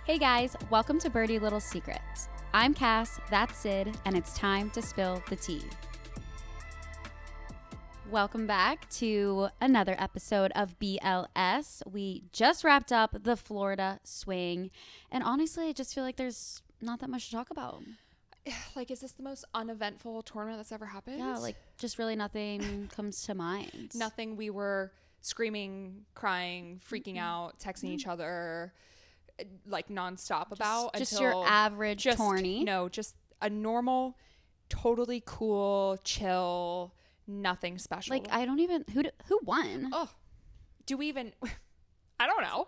Hey guys, welcome to Birdie Little Secrets. I'm Cass, that's Sid, and it's time to spill the tea. Welcome back to another episode of BLS. We just wrapped up the Florida swing, and honestly, I just feel like there's not that much to talk about. Like, is this the most uneventful tournament that's ever happened? Yeah, like, just really nothing comes to mind. Nothing we were screaming, crying, freaking out, texting each other, like, nonstop about. Just until your average tourney. No, just a normal, totally cool, chill, nothing special. Like, I don't even, who won? Oh, do we even, I don't know.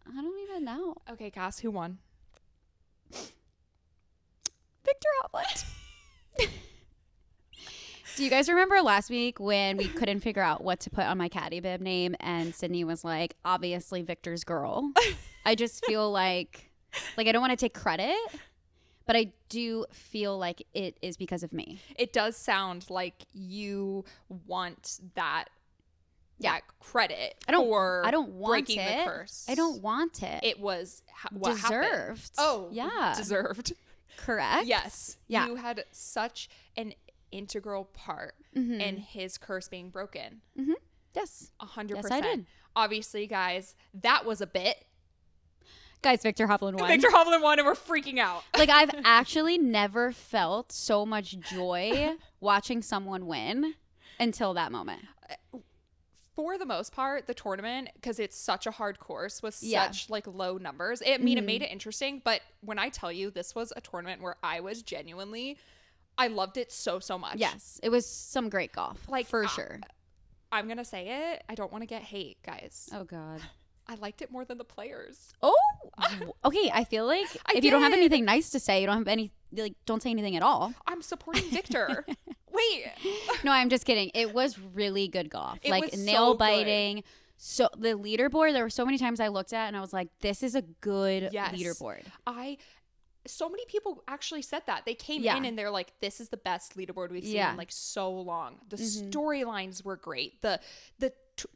I don't even know. Okay, Cass, who won? Viktor Hovland. Do you guys remember last week when we couldn't figure out what to put on my caddy bib name and Sydney was like, obviously Viktor's girl? I just feel like I don't want to take credit, but I do feel like it is because of me. It does sound like you want that credit I don't want breaking it. the curse. I don't want it. It was what deserved. Happened. Oh, yeah. Deserved. Correct? Yes. Yeah. You had such an integral part in his curse being broken. Mm-hmm. Yes. 100%. Yes, I did. Obviously, guys, that was a bit. Guys, Viktor Hovland won. Viktor Hovland won and we're freaking out. Like, I've actually never felt so much joy watching someone win until that moment. For the most part, the tournament, because it's such a hard course with such like low numbers, it made it interesting. But when I tell you this was a tournament where I was genuinely, I loved it so much. Yes, it was some great golf, like for sure. I'm gonna say it. I don't want to get hate, guys. Oh God, I liked it more than the players. Oh, okay. I feel like if you don't have anything nice to say, you don't have any, like, don't say anything at all. I'm supporting Viktor. Wait. No, I'm just kidding. It was really good golf. It like, was nail so biting. good. So the leaderboard, there were so many times I looked at and I was like, this is a good leaderboard. So many people actually said that. They came in and they're like, this is the best leaderboard we've seen in like so long. The storylines were great. The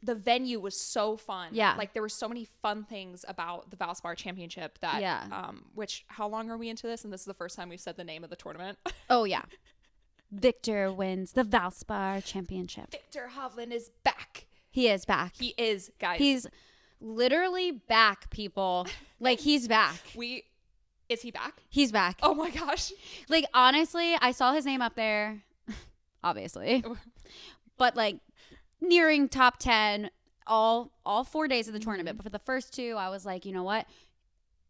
venue was so fun. Yeah. Like, there were so many fun things about the Valspar Championship that, which, how long are we into this? And this is the first time we've said the name of the tournament. Oh, yeah. Viktor wins the Valspar Championship. Viktor Hovland is back. He is back. He is, guys. He's literally back, people. Like, he's back. Is he back? He's back. Oh my gosh. Like, honestly, I saw his name up there, obviously. But, like, nearing top 10 all 4 days of the tournament. But for the first two, I was like, you know what?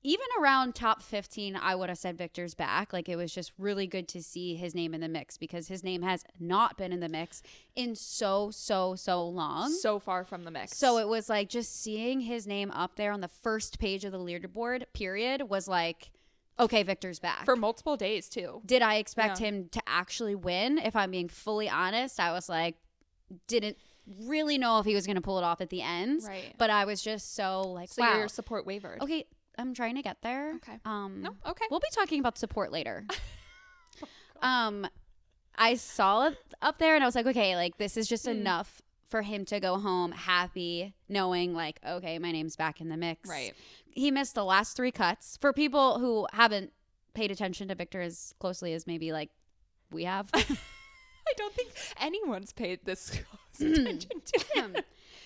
Even around top 15, I would have said Viktor's back. Like, it was just really good to see his name in the mix because his name has not been in the mix in so long. So far from the mix. So it was like just seeing his name up there on the first page of the leaderboard, period, was like, okay, Viktor's back. For multiple days, too. Did I expect him to actually win? If I'm being fully honest, I was like, didn't really know if he was going to pull it off at the end. Right. But I was just so like, so wow. Your support wavered. Okay, I'm trying to get there. Okay. No, okay. We'll be talking about support later. I saw it up there and I was like, okay, like, this is just enough for him to go home happy, knowing like, okay, my name's back in the mix. Right. He missed the last 3 cuts. For people who haven't paid attention to Viktor as closely as maybe like we have. I don't think anyone's paid this close attention to him.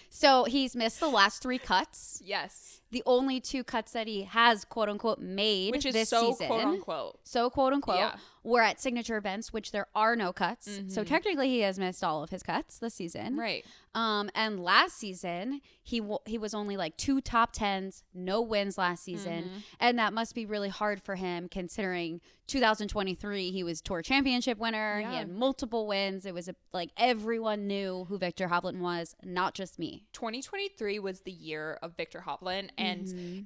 So he's missed the last 3 cuts. Yes. The only 2 cuts that he has, quote unquote, made which is this so season. quote unquote. So quote unquote. Yeah. Were at signature events, which there are no cuts. So technically he has missed all of his cuts this season. Right. And last season, he was only like 2 top 10s, no wins last season. And that must be really hard for him considering 2023, he was tour championship winner. Yeah. He had multiple wins. It was like everyone knew who Viktor Hovland was, not just me. 2023 was the year of Viktor Hovland, and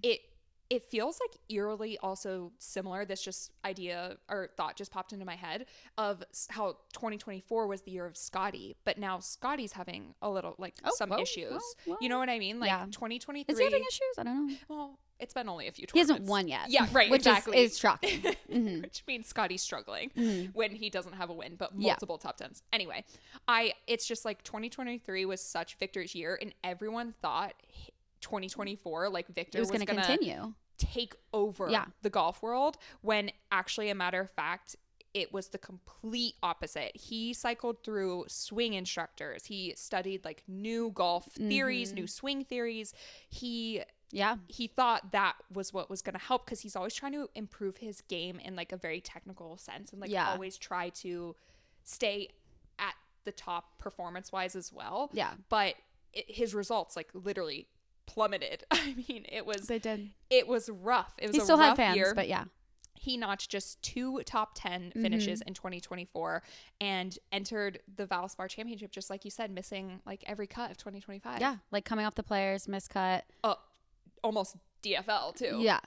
it feels like eerily also similar. This just idea or thought just popped into my head of how 2024 was the year of Scotty, but now Scotty's having a little like some issues. You know what I mean? Like 2023. Is he having issues? I don't know. Well, it's been only a few He tournaments. hasn't won yet. Yeah, right. Which exactly. is shocking. Which means Scotty's struggling when he doesn't have a win, but multiple top 10s. Anyway, it's just like 2023 was such Viktor's year, and everyone thought 2024, like Viktor was going to continue. take over the golf world, when actually, a matter of fact, it was the complete opposite. He cycled through swing instructors. He studied like new golf theories, new swing theories. He thought that was what was going to help, because he's always trying to improve his game in like a very technical sense, and like always try to stay at the top performance wise as well. Yeah. But his results like literally plummeted. I mean, it was rough. It was he a still rough had fans, year. but yeah. He notched just 2 top 10 finishes in 2024 and entered the Valspar Championship, just like you said, missing like every cut of 2025. Yeah, like coming off the players, miscut. Almost DFL too. Yeah.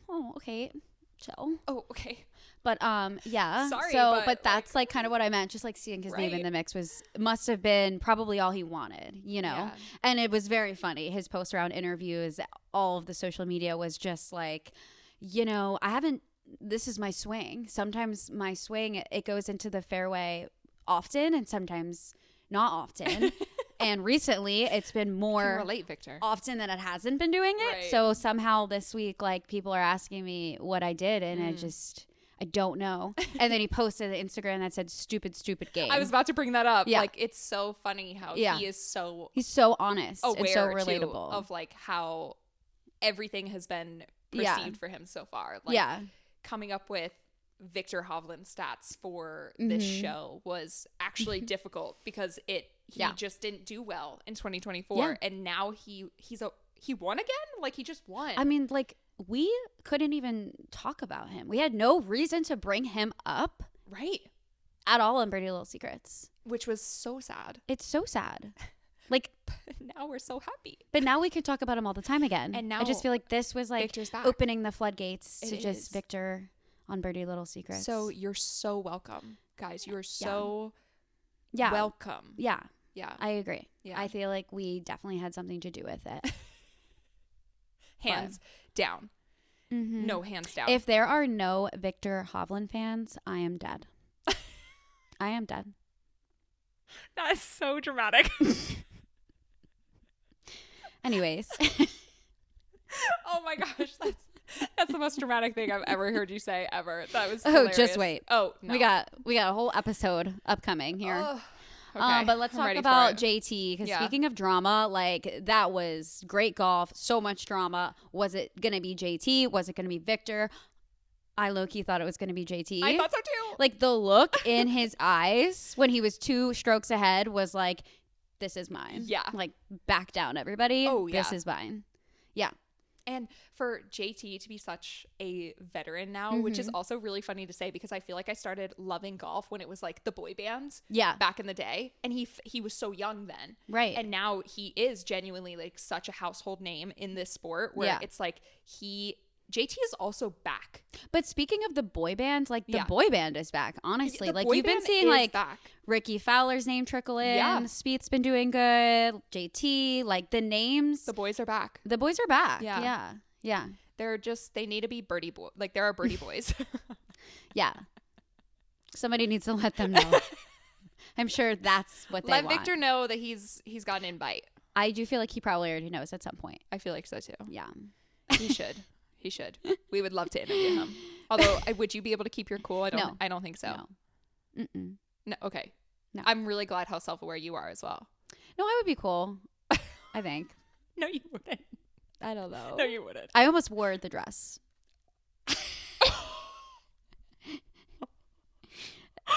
Oh, okay. Chill. Oh, okay. But yeah. Sorry, so but that's like kind of what I meant. Just like seeing his name in the mix must have been probably all he wanted, you know. Yeah. And it was very funny. His post round interviews, all of the social media was just like, you know, this is my swing. Sometimes my swing, it goes into the fairway often and sometimes not often. And recently it's been more relate, Viktor. Often than it hasn't been doing it. Right. So somehow this week, like, people are asking me what I did, and I don't know. And then he posted an Instagram that said stupid game. I was about to bring that up. Yeah. Like, it's so funny how he's so honest and so relatable too, of like how everything has been perceived for him so far. Like, coming up with Viktor Hovland stats for this show was actually difficult, because he just didn't do well in 2024, and now he won again. Like, he just won. I mean, like, we couldn't even talk about him. We had no reason to bring him up, right, at all in Birdie Little Secrets, which was so sad. It's so sad. Like, now we're so happy. But now we can talk about him all the time again. And now I just feel like this was like opening the floodgates to just Viktor on Birdie Little Secrets. So you're so welcome, guys. You are so welcome. Yeah. Yeah. I agree. Yeah. I feel like we definitely had something to do with it. Hands down. Mm-hmm. No, hands down. If there are no Viktor Hovland fans, I am dead. I am dead. That is so dramatic. Anyways. Oh my gosh. That's the most dramatic thing I've ever heard you say ever. That was hilarious. Just wait. Oh, no. We got a whole episode upcoming here. Okay. But let's talk about JT, because speaking of drama, like, that was great golf. So much drama. Was it going to be JT? Was it going to be Viktor? I low-key thought it was going to be JT. I thought so too. Like, the look in his eyes when he was 2 strokes ahead was like, this is mine. Yeah. Like, back down, everybody. Oh, yeah. This is mine. Yeah. And for JT to be such a veteran now, which is also really funny to say, because I feel like I started loving golf when it was like the boy bands back in the day. And he was so young then. Right. And now he is genuinely like such a household name in this sport, where it's like JT is also back. But speaking of the boy band, like, the boy band is back, honestly. Like, you've been seeing like Ricky Fowler's name trickle in. Yeah. Spieth's been doing good. JT, like, the names. The boys are back. The boys are back. Yeah. Yeah. Yeah. They need to be birdie boy. Like, there are birdie boys. Yeah. Somebody needs to let them know. I'm sure that's what they want. Let Viktor know that he's got an invite. I do feel like he probably already knows at some point. I feel like so too. Yeah. He should. He should. We would love to interview him. Although, would you be able to keep your cool? No. I don't think so. No. Mm-mm. No. Okay. No. I'm really glad how self-aware you are as well. No, I would be cool. I think. No, you wouldn't. I don't know. No, you wouldn't. I almost wore the dress.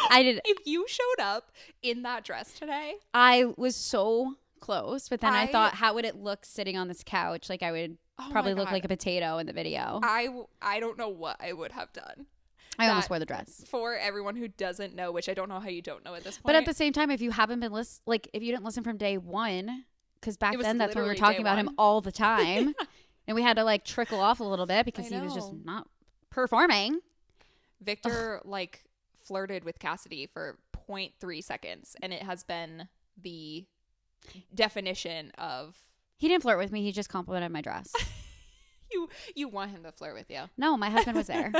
I did. If you showed up in that dress today, I was so close, but then I thought, how would it look sitting on this couch? Like, I would probably look like a potato in the video. I don't know what I would have done. I almost wore the dress. For everyone who doesn't know, which I don't know how you don't know at this point. But at the same time, if you haven't been if you didn't listen from day one, because back then that's when we were talking about him all the time, and we had to like trickle off a little bit because he was just not performing. Viktor like flirted with Kassidy for 0.3 seconds, and it has been the definition of. He didn't flirt with me. He just complimented my dress. You want him to flirt with you? No, my husband was there.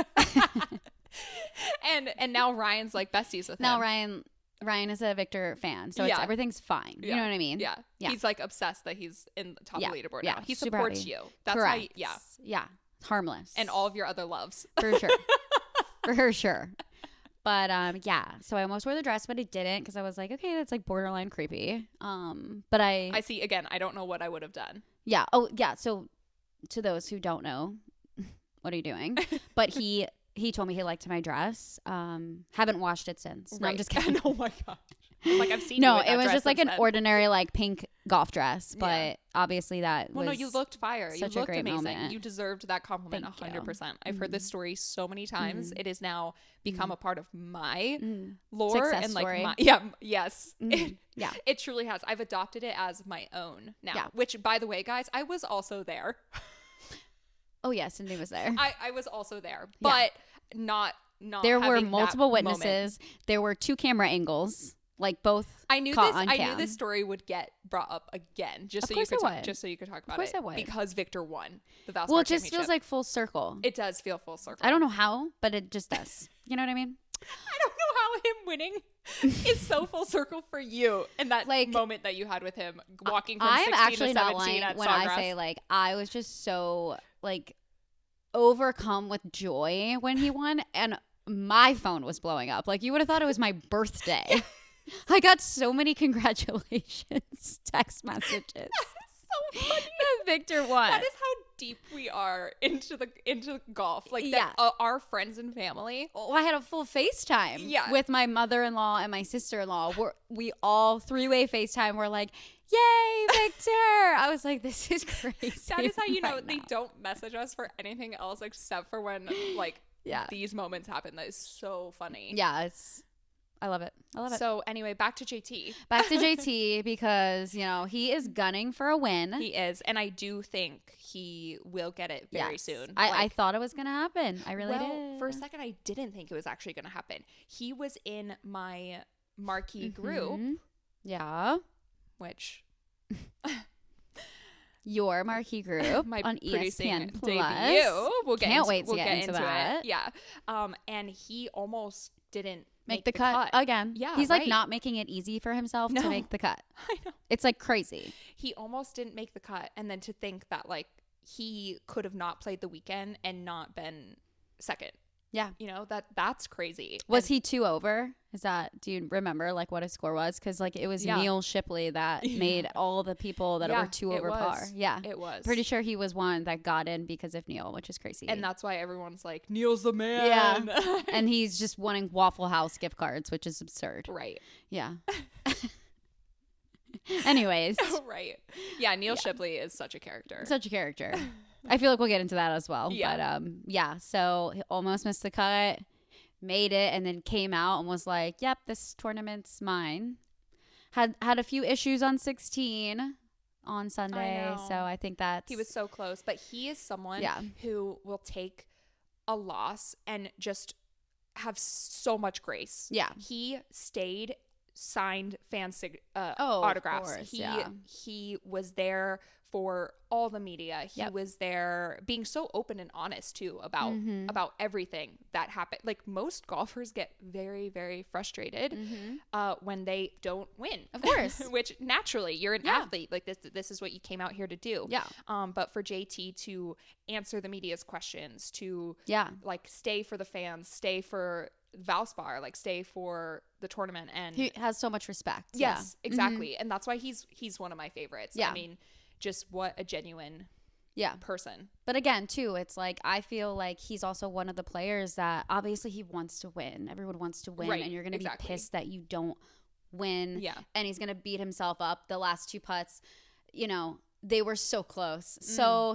and now Ryan's like besties with him. Now Ryan is a Viktor fan, so everything's fine. You know what I mean? Yeah. He's like obsessed that he's in the top leaderboard now. He super supports happy. you. That's correct. how. Yeah. Yeah. Harmless. And all of your other loves. For sure. For sure. But yeah, so I almost wore the dress, but I didn't because I was like, okay, that's like borderline creepy. But I see, again, I don't know what I would have done. Yeah. Oh, yeah. So to those who don't know, what are you doing? But he told me he liked my dress. Haven't washed it since. No, I'm just kidding. Oh my gosh. Like, I've seen No, you with that it was dress just like an then. ordinary like pink golf dress, but Yeah. obviously that Well, was no, you looked fire. You such a looked great amazing. moment. You deserved that compliment Thank you. 100%. I've heard this story so many times. Mhm. It has now become a part of my Mhm. lore Success and like story. my yes. Mhm. Yeah. It truly has. I've adopted it as my own now. Yeah. Which, by the way, guys, I was also there. Oh yeah, Sydney was there. I was also there, but not There were having that multiple moment. witnesses. There were 2 camera angles, like both. I knew caught this. on I cam. knew this story would get brought up again, just Of so you course could it talk, would. just so you could talk about course it it would. because Viktor won the Valspar Well, it just Championship. feels like full circle. It does feel full circle. I don't know how, but it just does. You know what I mean? I don't know how him winning is so full circle for you and that Like, moment that you had with him walking from I'm 16 actually to not 17 lying at when Sawgrass. I say like I was just so like overcome with joy when he won, and my phone was blowing up. Like you would have thought it was my birthday. I got so many congratulations text messages. so funny. that Viktor won. That is how deep we are into golf. Like Yeah. that, our friends and family. Oh, I had a full FaceTime Yeah. with my mother-in-law and my sister-in-law. We all 3-way FaceTime. We're like, yay, Viktor. I was like, this is crazy. That is how you know right they now. don't message us for anything else except for when like Yeah. these moments happen. That is so funny. Yeah, I love it. I love it. So anyway, back to JT. Back to JT because, he is gunning for a win. He is, and I do think he will get it very Yes. soon. I thought it was going to happen. I really did. For a second, I didn't think it was actually going to happen. He was in my marquee group, Mhm. Yeah. which Your marquee group my on producing ESPN debut. Plus. We'll get Can't into, wait to we'll get into that. it. Yeah. And he almost didn't Make the cut again. Yeah, He's like right. not making it easy for himself to No. make the cut. I know. It's like crazy. He almost didn't make the cut, and then to think that like he could have not played the weekend and not been second. Yeah. That's crazy. Was he 2 over? Do you remember like what his score was? Because like it was Yeah. Neil Shipley that made all the people that Yeah, were 2 it over was. par. Yeah. It was Pretty sure he was one that got in because of Neil, which is crazy. and that's why everyone's like, Neil's the man. Yeah. And he's just wanting Waffle House gift cards, which is absurd. Right. Yeah. Anyways, Right. Yeah, Neil Shipley is such a character. such a character. I feel like we'll get into that as well. Yeah. But yeah, so he almost missed the cut, made it, and then came out and was like, yep, this tournament's mine. Had a few issues on 16 on Sunday. know. So I think that's He was so close, but he is someone Yeah. who will take a loss and just have so much grace. Yeah. He stayed, signed of autographs. course, yeah. He was there for all the media. He Yep. was there being so open and honest too Mhm. about everything that happened. Like most golfers get very, very frustrated when they don't win. Of course. Which naturally you're an Yeah. athlete. Like this is what you came out here to do. Yeah. But for JT to answer the media's questions, to Yeah. like stay for the fans, stay for Valspar, like stay for the tournament, and He has so much respect. yes, Yeah. exactly. And that's why he's one of my favorites. Yeah. I mean, just what a genuine Yeah. person. But again, too, it's like I feel like he's also one of the players that obviously he wants to win. Everyone wants to win, Right, and you're going to exactly. be pissed that you don't win. Yeah. And he's going to beat himself up. The last 2 putts, they were so close. So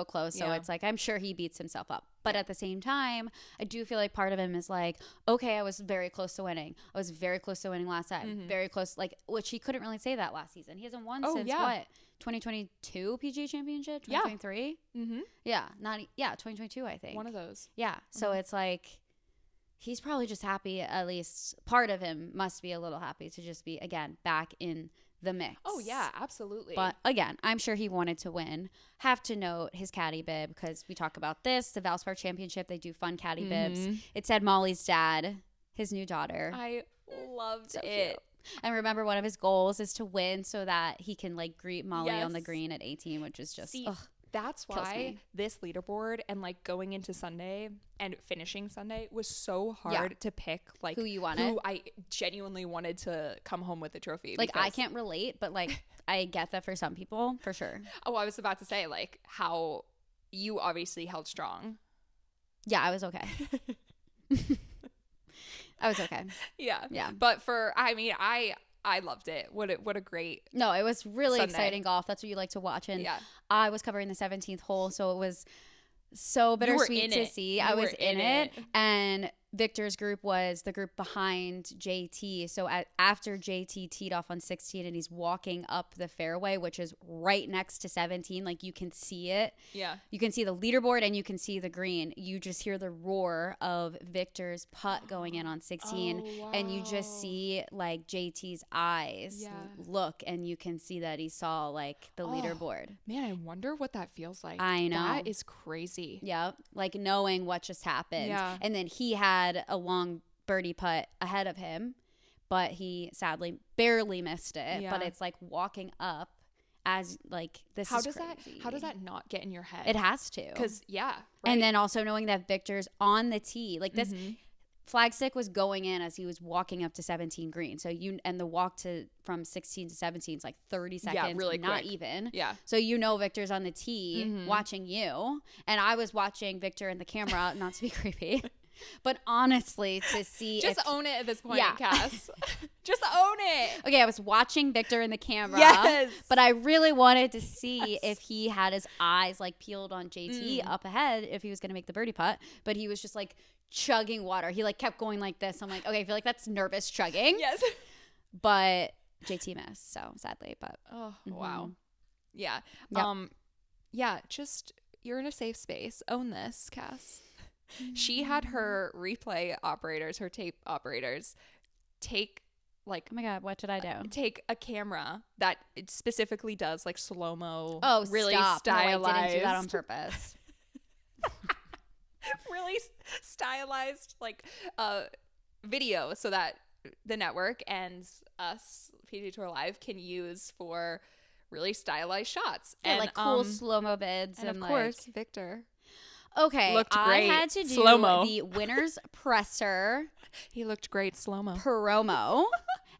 close. So Yeah. it's like I'm sure he beats himself up. But at the same time, I do feel like part of him is like, okay, I was very close to winning. I was very close to winning last time. Very close, like, which he couldn't really say that last season. He hasn't won since yeah. what? 2022 PGA Championship? Yeah. 2023? Mm-hmm. Yeah, 2022, I think. One of those. Yeah, so it's like he's probably just happy. At least part of him must be a little happy to just be again back in the mix. Oh yeah, absolutely. But again, I'm sure he wanted to win. Have to note his caddy bib because we talk about this. The Valspar Championship, they do fun caddy bibs. It said Molly's dad, his new daughter. I loved So it. cute. And remember, one of his goals is to win so that he can like greet Molly on the Yes. green at 18, which is just See, ugh. That's why this leaderboard and like going into Sunday and finishing Sunday was so hard to pick, like who you wanted, who I genuinely wanted to come home with the trophy. Like I can't relate, but like I get that for some people, for sure. Oh, I was about to say like how you obviously held strong. Yeah, I was okay. I was okay. Yeah. But I loved it. What a great. No, it was really Sunday. exciting golf. That's what you like to watch. And I was covering the 17th hole, so it was so bittersweet to see. I was in it. And Viktor's group was the group behind JT. So after JT teed off on 16 and he's walking up the fairway, which is right next to 17, like you can see it. Yeah. You can see the leaderboard and you can see the green. You just hear the roar of Viktor's putt going in on 16. Oh, wow. And you just see like JT's eyes look, and you can see that he saw like the leaderboard. Man, I wonder what that feels like. I know. That is crazy. Yep. Like knowing what just happened. Yeah. And then he had a long birdie putt ahead of him, but he sadly barely missed it. Yeah. But it's like walking up as like this is crazy. How does that not get in your head? It has to. Because right. And then also knowing that Viktor's on the tee, like this flag stick was going in as he was walking up to 17 green. So and the walk from 16 to 17 is like 30 seconds, really not quick. even. Yeah. So Viktor's on the tee watching you, and I was watching Viktor in the camera, not to be creepy. But honestly, to see just own it at this point, Yeah. Cass. Just own it. Okay, I was watching Viktor in the camera. Yes. But I really wanted to see if he had his eyes like peeled on JT up ahead if he was going to make the birdie putt. But he was just like chugging water. He like kept going like this. I'm like, okay, I feel like that's nervous chugging. Yes. But JT missed, so sadly. But wow. Yeah. Yep. Yeah. Just you're in a safe space. Own this, Cass. She had her replay operators, her tape operators, take like, oh my God, what did I do? Take a camera that it specifically does like slow-mo. Oh, really stop. stylized. No, I didn't do that on purpose. Really stylized like video so that the network and us, PG Tour Live, can use for really stylized shots. Yeah, and like cool slow-mo bids. And of like, course, Viktor. Okay, Looked great. I had to do Slow-mo. the winner's presser He looked great slow-mo. promo,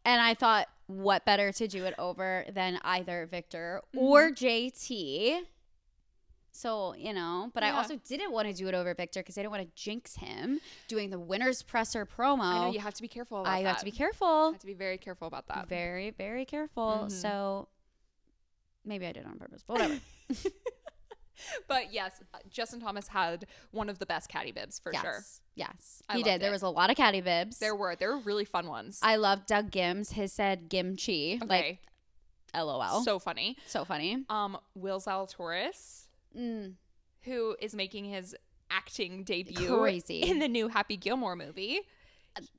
and I thought, what better to do it over than either Viktor or JT? So, but I also didn't want to do it over Viktor because I didn't want to jinx him doing the winner's presser promo. I know, you have to be careful about that. I have to be careful. You have to be very careful about that. Very, very careful. So maybe I did it on purpose, but whatever. But yes, Justin Thomas had one of the best caddy bibs for sure. Yes, I he loved did. There it. was a lot of caddy bibs. There were really fun ones. I love Doug Gims. His said Gimchi. Okay. Like, LOL. So funny. So funny. Will Zalatoris, who is making his acting debut Crazy. in the new Happy Gilmore movie.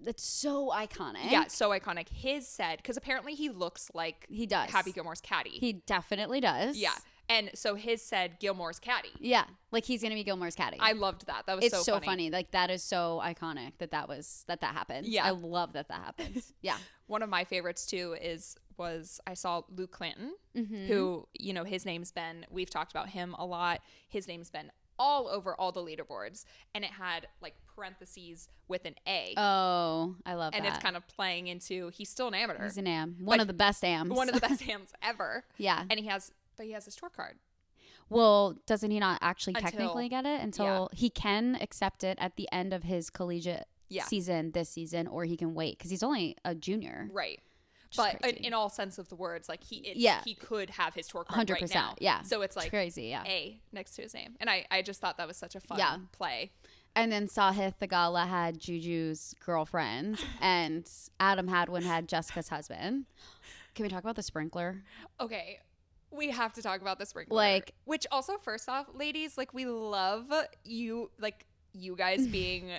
It's so iconic. Yeah, so iconic. His said, because apparently he looks like he does. Happy Gilmore's caddy. He definitely does. Yeah. And so his said Gilmore's caddy. Yeah. Like he's going to be Gilmore's caddy. I loved that. That was it's so funny. Like that is so iconic that happened. Yeah. I love that happens. Yeah. One of my favorites too was I saw Luke Clanton, who, his name's been, we've talked about him a lot. His name's been all over all the leaderboards, and it had like parentheses with an A. Oh, I love and that. And it's kind of playing into, he's still an amateur. He's an am. One of the best ams. One of the best ams ever. Yeah. And he has his tour card. Well, doesn't he not actually technically get it until he can accept it at the end of his collegiate season this season, or he can wait because he's only a junior. Right. But in all sense of the words, like he could have his tour card 100%, right now. Yeah. So it's like crazy, yeah. A next to his name. And I just thought that was such a fun play. And then Sahith Thagala had Juju's girlfriend, and Adam Hadwin had Jessica's husband. Can we talk about the sprinkler? Okay. We have to talk about the sprinkler. Like, which also, first off, ladies, like we love you guys being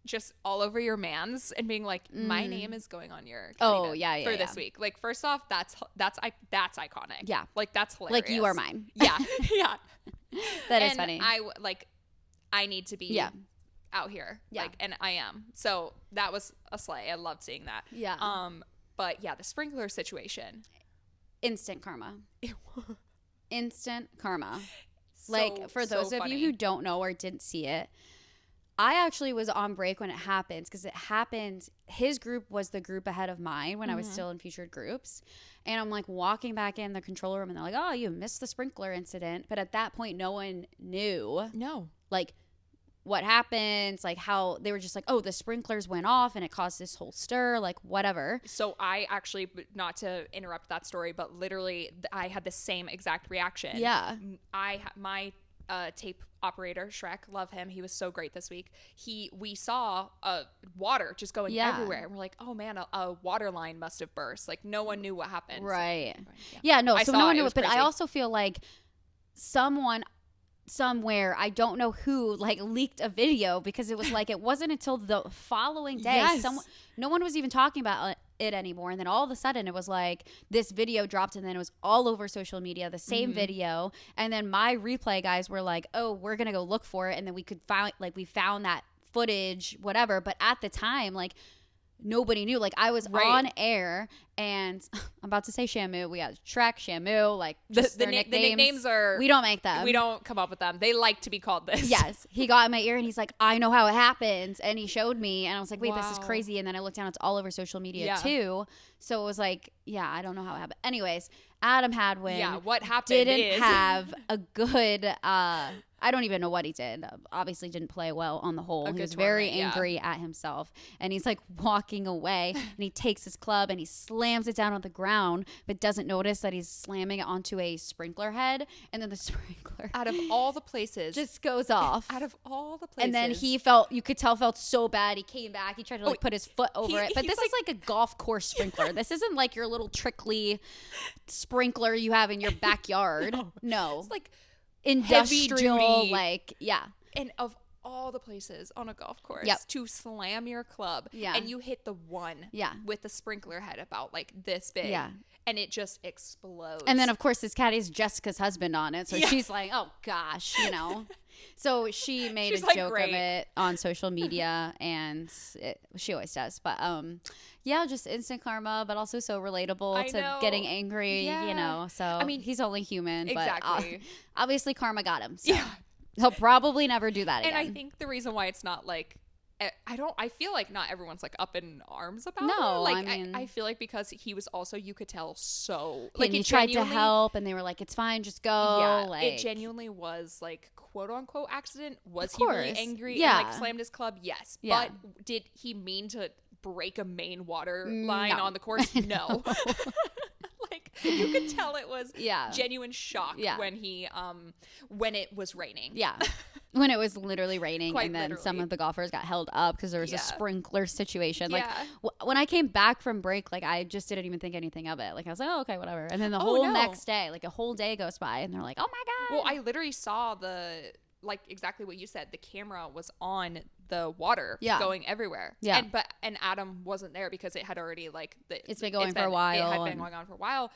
just all over your mans and being like, my name is going on your for this week. Like, first off, that's iconic. Yeah. Like that's hilarious. Like you are mine. Yeah. Yeah. That is funny. I need to be out here. Yeah. Like, and I am. So that was a slay. I loved seeing that. Yeah. But yeah, the sprinkler situation. Instant karma. Instant karma. Like, for those of you who don't know or didn't see it, I actually was on break when it happened, because it happened. His group was the group ahead of mine when I was still in featured groups. And I'm like walking back in the control room and they're like, oh, you missed the sprinkler incident. But at that point, no one knew. No. Like, what happens, like how they were just like, oh, the sprinklers went off and it caused this whole stir, like whatever. So I actually, not to interrupt that story, but literally I had the same exact reaction. Yeah. My tape operator, Shrek, love him. He was so great this week. We saw water just going everywhere. And we're like, oh man, a water line must have burst. Like no one knew what happened. Right. So, yeah, no, so no one knew it. But I also feel like someone somewhere, I don't know who, like leaked a video, because it was like, it wasn't until the following day no one was even talking about it anymore, and then all of a sudden it was like this video dropped, and then it was all over social media, the same video, and then my replay guys were like, oh, we're gonna go look for it, and then we found that footage, whatever. But at the time, like nobody knew. Like I was on air, and I'm about to say Shamu. We got Shrek, Shamu, like just the nicknames are, we don't make them. We don't come up with them. They like to be called this. Yes. He got in my ear and he's like, I know how it happens. And he showed me, and I was like, wait, this is crazy. And then I looked down, it's all over social media too. So it was like, yeah, I don't know how it happened. Anyways, Adam Hadwin. Yeah, what happened didn't have a good I don't even know what he did. Obviously didn't play well on the whole. He was very angry at himself. And he's like walking away, and he takes his club and he slams it down on the ground, but doesn't notice that he's slamming it onto a sprinkler head. And then the sprinkler, out of all the places, just goes off. Out of all the places. And then he felt so bad. He came back. He tried to put his foot over it. But this is like a golf course sprinkler. This isn't like your little trickly sprinkler you have in your backyard. No. It's like industrial, like, and of all the places on a golf course to slam your club, and you hit the one with the sprinkler head about like this big, and it just explodes. And then of course this caddy is Jessica's husband on it, so she's like, oh gosh, so she made a joke of it on social media, and she always does. But just instant karma, but also so relatable to getting angry, so I mean, he's only human. Exactly. But obviously karma got him, so he'll probably never do that again. And I think the reason why it's not like, I feel like not everyone's like up in arms about it. Like, I mean, I feel like because he was also, you could tell, so like, he tried to help, and they were like, it's fine, just go. Yeah, like, it genuinely was like quote unquote accident. Was he really angry and like slammed his club? Yes. But did he mean to break a main water line on the course? No. Like you could tell it was genuine shock when he when it was raining. Yeah. When it was literally raining, and then some of the golfers got held up because there was a sprinkler situation. Like when I came back from break, like I just didn't even think anything of it. Like I was like, oh, okay, whatever. And then the whole next day, like a whole day goes by, and they're like, oh my God. Well, I literally saw like exactly what you said. The camera was on the water going everywhere. Yeah. And Adam wasn't there because it had already it's been going for a while. It had been going on for a while.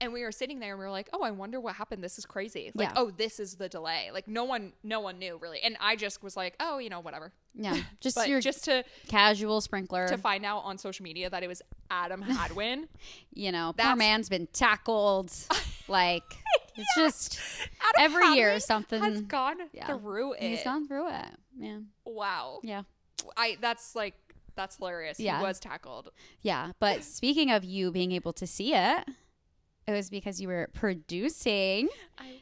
And we were sitting there and we were like, oh, I wonder what happened. This is crazy. Like, oh, this is the delay. Like no one knew really. And I just was like, oh, whatever. Yeah. Just to casual sprinkler. To find out on social media that it was Adam Hadwin. Poor man's been tackled. Like it's just Adam every Hadwin year something has gone through it. He's gone through it. Yeah. Wow. Yeah. That's hilarious. He was tackled. Yeah. But speaking of you being able to see it, it was because you were producing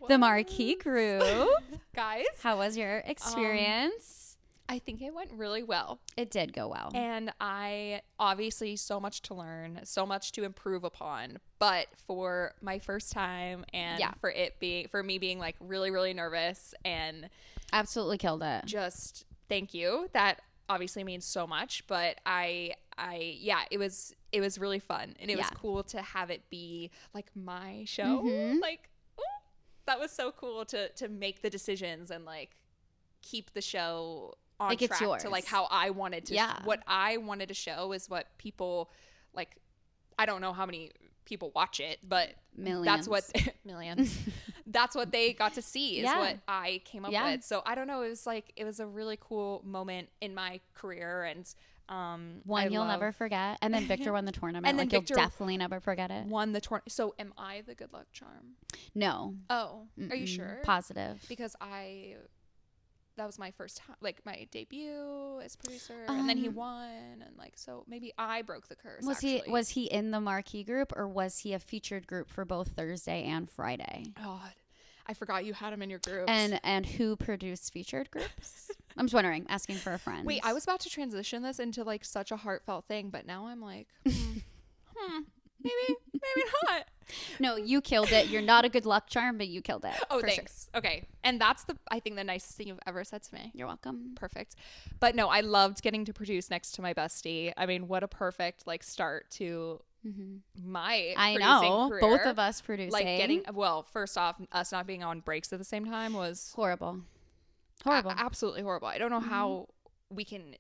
the Marquee Group. Guys. How was your experience? I think it went really well. It did go well. And I obviously so much to learn, so much to improve upon. But for my first time and for me being like really, really nervous and absolutely killed it. Just thank you. That obviously means so much. But it was really fun, and it was cool to have it be like my show. Mm-hmm. Like, that was so cool to make the decisions and like keep the show on like track to like how I wanted to. What I wanted to show is what people like. I don't know how many people watch it, but millions. That's what millions. That's what they got to see is what I came up with. So I don't know. It was a really cool moment in my career, and One you'll never forget. And then Viktor won the tournament. And then like, Viktor you'll definitely never forget it. won the tournament. So am I the good luck charm? No. Oh, are you sure? Positive. Because that was my first time, like my debut as producer, and then he won, and like, so maybe I broke the curse. Was he in the marquee group, or was he a featured group for both Thursday and Friday? God, I forgot you had him in your groups. And who produced featured groups? I'm just wondering, asking for a friend. Wait, I was about to transition this into like such a heartfelt thing, but now I'm like, maybe not. No, you killed it. You're not a good luck charm, but you killed it. Oh, thanks. Sure. Okay. And that's I think the nicest thing you've ever said to me. You're welcome. Perfect. But no, I loved getting to produce next to my bestie. I mean, what a perfect like start to my producing career. Both of us producing. Like first off, us not being on breaks at the same time was horrible. Absolutely horrible. I don't know how we can't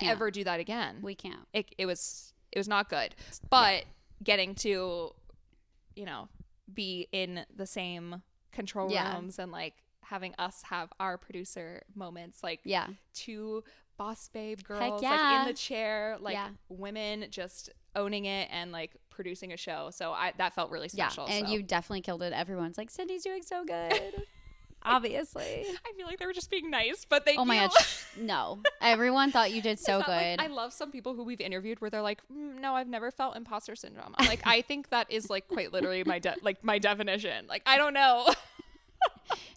ever do that again. We can't. It was not good. But getting to, be in the same control rooms and like having us have our producer moments, like two boss babe girls like in the chair, like women just owning it and like producing a show. So that felt really special. And you definitely killed it. Everyone's like, Sydney's doing so good. Obviously. I feel like they were just being nice, but thank you. Oh my gosh. No. Everyone thought you did so good. Like, I love some people who we've interviewed where they're like, no, I've never felt imposter syndrome. I'm like, I think that is like quite literally my definition. Like, I don't know.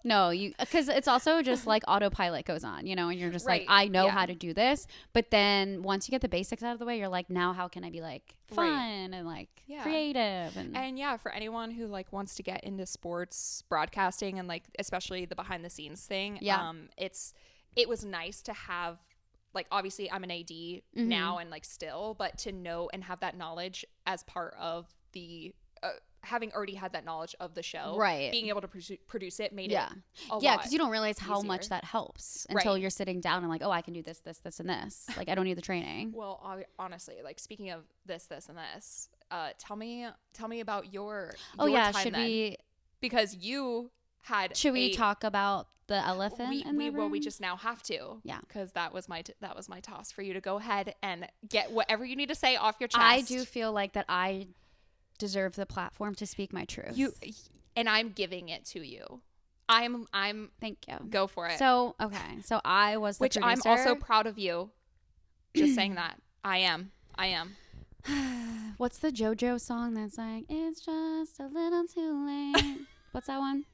No, because it's also just like autopilot goes on, and you're just like, I know how to do this. But then once you get the basics out of the way, you're like, now how can I be like fun and like creative? And for anyone who like wants to get into sports broadcasting and like, especially the behind the scenes thing. It was nice to have, like, obviously I'm an AD now and like still, but to know and have that knowledge as part of the, having already had that knowledge of the show, right? Being able to produce it made it a lot because you don't realize how much that helps until you're sitting down and like, oh, I can do this, this, this, and this. Like, I don't need the training. Well, honestly, like, speaking of this, and this, tell me about your time should then. we? Because you had. Should we talk about the elephant in the room? Well, we just now have to. Yeah. Because that was my toss for you to go ahead and get whatever you need to say off your chest. I do feel like that I deserve the platform to speak my truth. And I'm giving it to you. I'm thank you. Go for it. So I was the which producer. I'm also proud of you. Just saying that. I am. What's the JoJo song that's like, it's just a little too late? What's that one?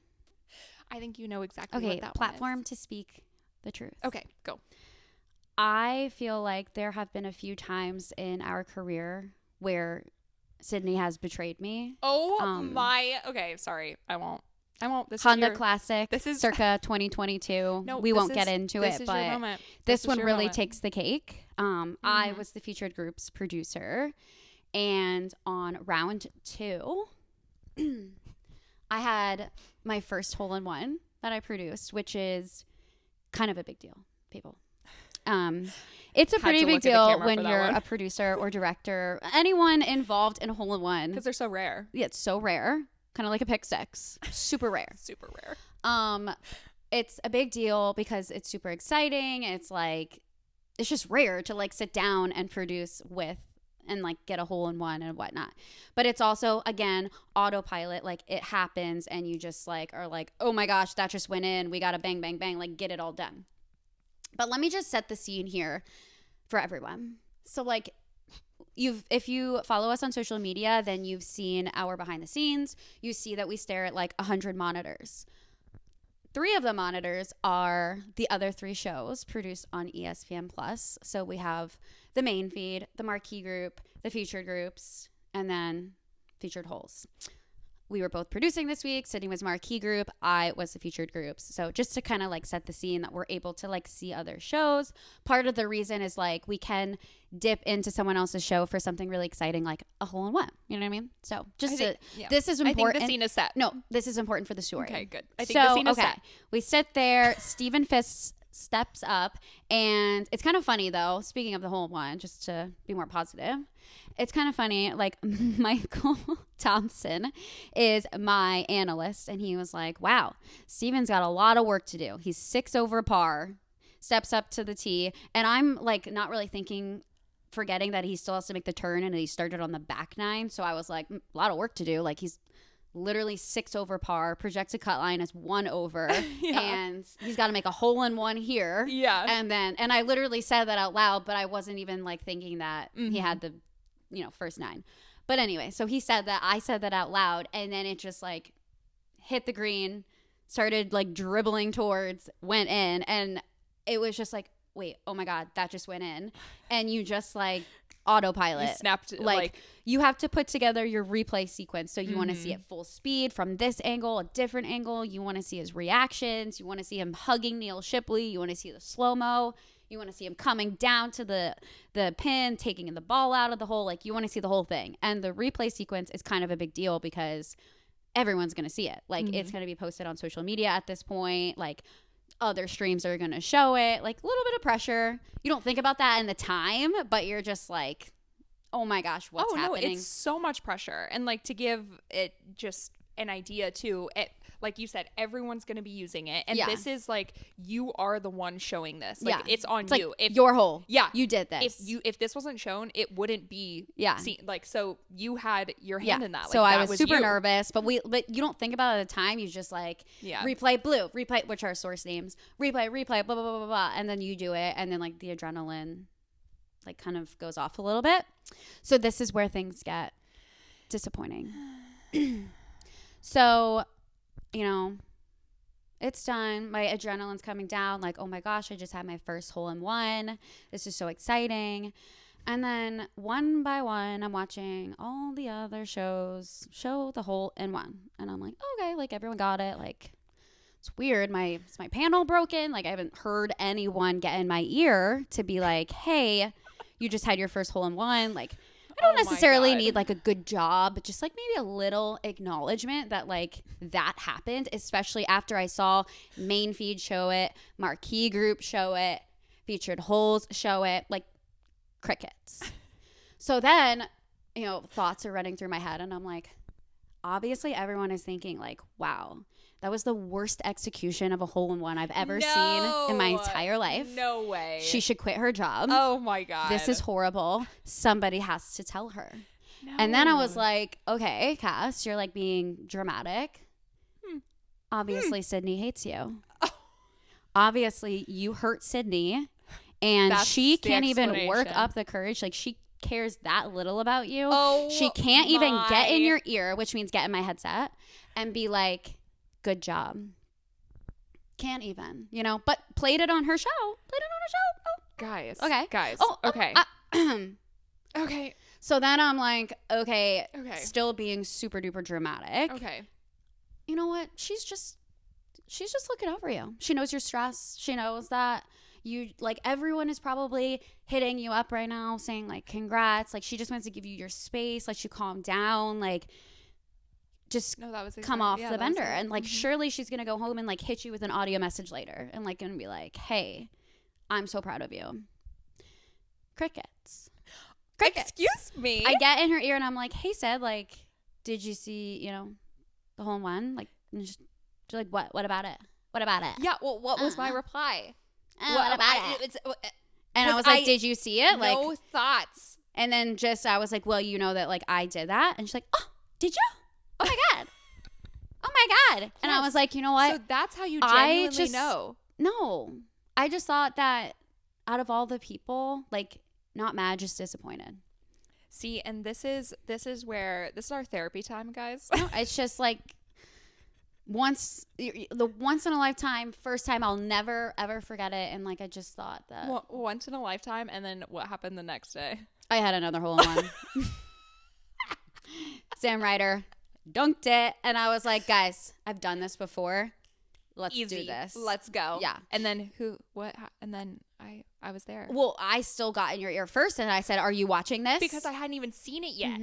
I think you know exactly what that platform one is. to speak the truth. Okay, go. I feel like there have been a few times in our career where Sydney has betrayed me. Oh my. Okay, sorry. I won't. This Honda Classic. This is circa 2022. No, we won't get into it, but this one really takes the cake. I was the featured group's producer, and on round 2, I had my first hole-in-one that I produced, which is kind of a big deal, people. It's a pretty big deal when you're a producer or director, anyone involved in a hole-in-one. Because they're so rare. Yeah, it's so rare. Kind of like a pick six. Super rare. Super rare. It's a big deal because it's super exciting. It's like, it's just rare to like sit down and produce with and like get a hole-in-one and whatnot. But it's also, again, autopilot. Like, it happens and you just like are like, oh my gosh, that just went in. We got to bang, bang, bang. Like, get it all done. But let me just set the scene here for everyone. So like, if you follow us on social media, then you've seen our behind the scenes. You see that we stare at like 100 monitors. 3 of the monitors are the other 3 shows produced on ESPN Plus. So we have the main feed, the marquee group, the featured groups, and then featured holes. We were both producing this week. Sydney was marquee group. I was the featured groups. So just to kind of like set the scene that we're able to like see other shows. Part of the reason is like we can dip into someone else's show for something really exciting, like a hole-in-one. You know what I mean? So this is important. I think the scene is set. No, this is important for the story. Okay, good. I think the scene is set. We sit there. Stephen Fisk steps up, and it's kind of funny though. Speaking of the hole-in-one, just to be more positive. It's kind of funny, like Michael Thompson is my analyst, and he was like, wow, Steven's got a lot of work to do. He's 6 over par, steps up to the tee, and I'm like not really thinking forgetting that he still has to make the turn and he started on the back nine. So I was like, a lot of work to do. Like he's literally 6 over par, projected cut line is 1 over, and he's got to make a hole in one here. Yeah. And I literally said that out loud, but I wasn't even like thinking that he had the, first 9. But anyway, so he said that, I said that out loud, and then it just like hit the green, started like dribbling towards, went in, and it was just like, wait, oh my God, that just went in. And you just like autopilot. You snapped like you have to put together your replay sequence. So you want to see it full speed from this angle, a different angle. You want to see his reactions. You want to see him hugging Neil Shipley. You want to see the slow-mo. You want to see him coming down to the pin, taking the ball out of the hole. Like you want to see the whole thing. And the replay sequence is kind of a big deal because everyone's going to see it. Like it's going to be posted on social media at this point. Like other streams are going to show it. Like a little bit of pressure. You don't think about that in the time, but you're just like, oh my gosh, what's happening? No, it's so much pressure. And like to give it just an idea too, like you said, everyone's going to be using it. And this is like, you are the one showing this. Like it's on you. Like if your hole. Yeah. You did this. If this wasn't shown, it wouldn't be seen. Like, so you had your hand in that. Like, so that I was super you. nervous, but you don't think about it at the time. You just like replay blue, replay, which are source names, replay, blah, blah, blah, blah, blah. And then you do it. And then like the adrenaline like kind of goes off a little bit. So this is where things get disappointing. So, it's done. My adrenaline's coming down. Like, oh my gosh, I just had my first hole in one. This is so exciting. And then one by one, I'm watching all the other shows show the hole in one. And I'm like, okay, like everyone got it. Like, it's weird. Is my panel broken? Like, I haven't heard anyone get in my ear to be like, hey, you just had your first hole in one. Like, I don't necessarily need like a good job, but just like maybe a little acknowledgement that like that happened, especially after I saw main feed show it, marquee group show it, featured holes show it, like crickets. So then, thoughts are running through my head and I'm like, obviously everyone is thinking like, wow, that was the worst execution of a hole in one I've ever seen in my entire life. No way. She should quit her job. Oh my God. This is horrible. Somebody has to tell her. No. And then I was like, okay, Cass, you're like being dramatic. Obviously, Sydney hates you. Oh. Obviously, you hurt Sydney and she can't even work up the courage. Like she cares that little about you. Oh, she can't even get in your ear, which means get in my headset and be like, good job. Can't even, but played it on her show. Oh. Guys. Okay. Guys. Oh, okay. Okay. So then I'm like, okay. Still being super duper dramatic. Okay. You know what? She's just looking over you. She knows you're stressed. She knows that you like everyone is probably hitting you up right now saying like, congrats. Like she just wants to give you your space. Let you calm down. Like, just come off the bender. And like surely she's gonna go home and like hit you with an audio message later and like gonna be like, hey, I'm so proud of you. Crickets. Excuse me. I get in her ear and I'm like, hey Sid, like did you see the hole in one? Like she's like, what about it? Yeah, well, what was my reply? What about it? And I was like, did you see it? Like no thoughts. And then I was like, well, that like I did that. And she's like, oh, did you? Oh my God. Oh my God. And I was like, you know what? So that's how you genuinely know. No. I just thought that out of all the people, like not mad, just disappointed. See, and this is our therapy time, guys. No, it's just like once in a lifetime, first time, I'll never ever forget it. And like I just thought that once in a lifetime. And then what happened the next day? I had another hole in one. Sam Ryder dunked it, and I was like, guys, I've done this before. Let's do this. Let's go. Yeah. And then and then I was there. Well, I still got in your ear first, and I said, are you watching this? Because I hadn't even seen it yet.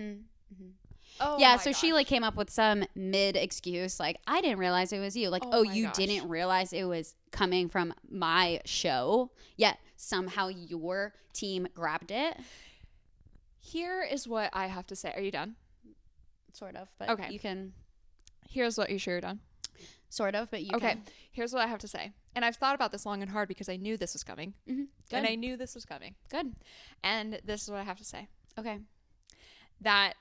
Oh yeah, so she like came up with some mid excuse like, I didn't realize it was you. Like, you didn't realize it was coming from my show, yet somehow your team grabbed it. Here is what I have to say. Are you done? Sort of, but okay. You can. Here's what you're done. Sort of, but you Okay, can. here's what I have to say. And I've thought about this long and hard because I knew this was coming. Mm-hmm. And I knew this was coming. Good. And this is what I have to say. Okay. That,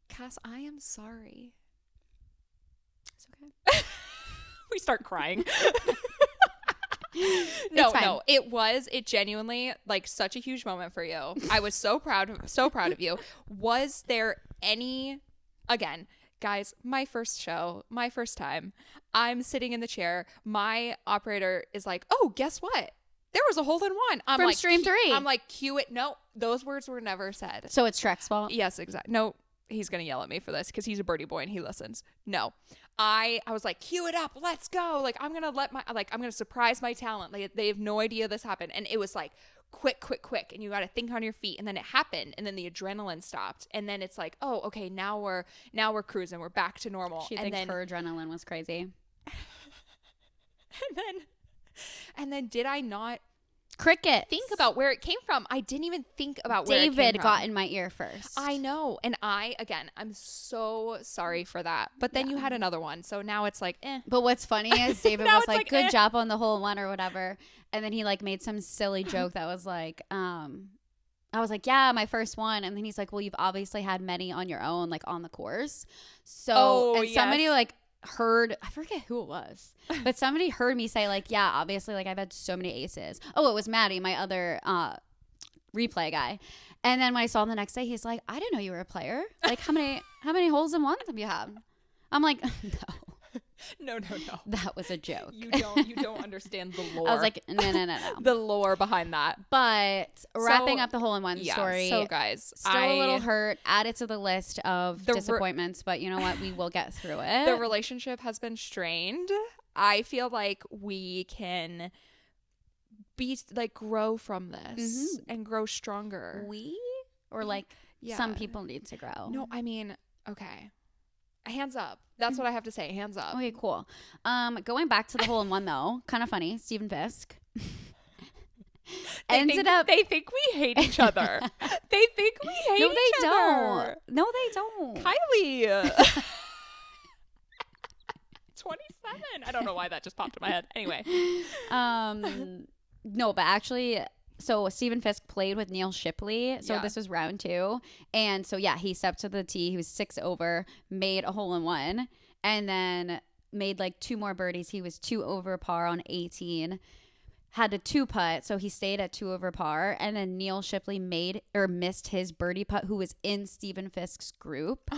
Cass, I am sorry. It's okay. We start crying. No, it genuinely, like, such a huge moment for you. I was so proud of you. Was there any, again, guys, my first show, my first time, I'm sitting in the chair. My operator is like, oh, guess what? There was a hole in one. I'm From like, stream 3. I'm like, cue it. No, those words were never said. So it's Shrek's fault? Yes, exactly. No, he's going to yell at me for this because he's a birdie boy and he listens. No, I was like, cue it up. Let's go. Like, I'm going to surprise my talent. Like, they have no idea this happened. And it was like, quick. And you got to think on your feet. And then it happened. And then the adrenaline stopped. And then it's like, oh, okay, now we're cruising. We're back to normal. She thinks her adrenaline was crazy. And then did I not cricket think about where it came from? I didn't even think about where it came David from. got in my ear first. I know. And I'm so sorry for that. But then you had another one. So now it's like, eh. But what's funny is David Now was it's like, like, good eh. job on the hole in one or whatever. And then he like made some silly joke that was like, I was like, yeah, my first one. And then he's like, well, you've obviously had many on your own, like on the course. So, and somebody like heard, I forget who it was, but somebody heard me say like, yeah, obviously, like I've had so many aces. Oh, it was Maddie, my other replay guy. And then when I saw him the next day, he's like, I didn't know you were a player. Like, how many holes in one have you had? I'm like, no. That was a joke. You don't understand the lore. I was like, no. The lore behind that. But wrapping up the hole in one story. So guys, still a little hurt. Add it to the list of disappointments, but you know what? We will get through it. The relationship has been strained. I feel like we can grow from this and grow stronger. Or some people need to grow. No, I mean, okay. Hands up. That's what I have to say. Hands up. Okay, cool. Going back to the hole in one though, kind of funny. Stephen Fisk They think we hate each other. They think we hate each other. No, they don't. Kylie. 27. I don't know why that just popped in my head. Anyway. No, but actually, so Stephen Fisk played with Neil Shipley. So this was round 2. And so, yeah, he stepped to the tee. He was 6 over, made a hole in one, and then made like 2 more birdies. He was 2 over par on 18, had a 2 putt. So he stayed at 2 over par. And then Neil Shipley missed his birdie putt, who was in Stephen Fisk's group,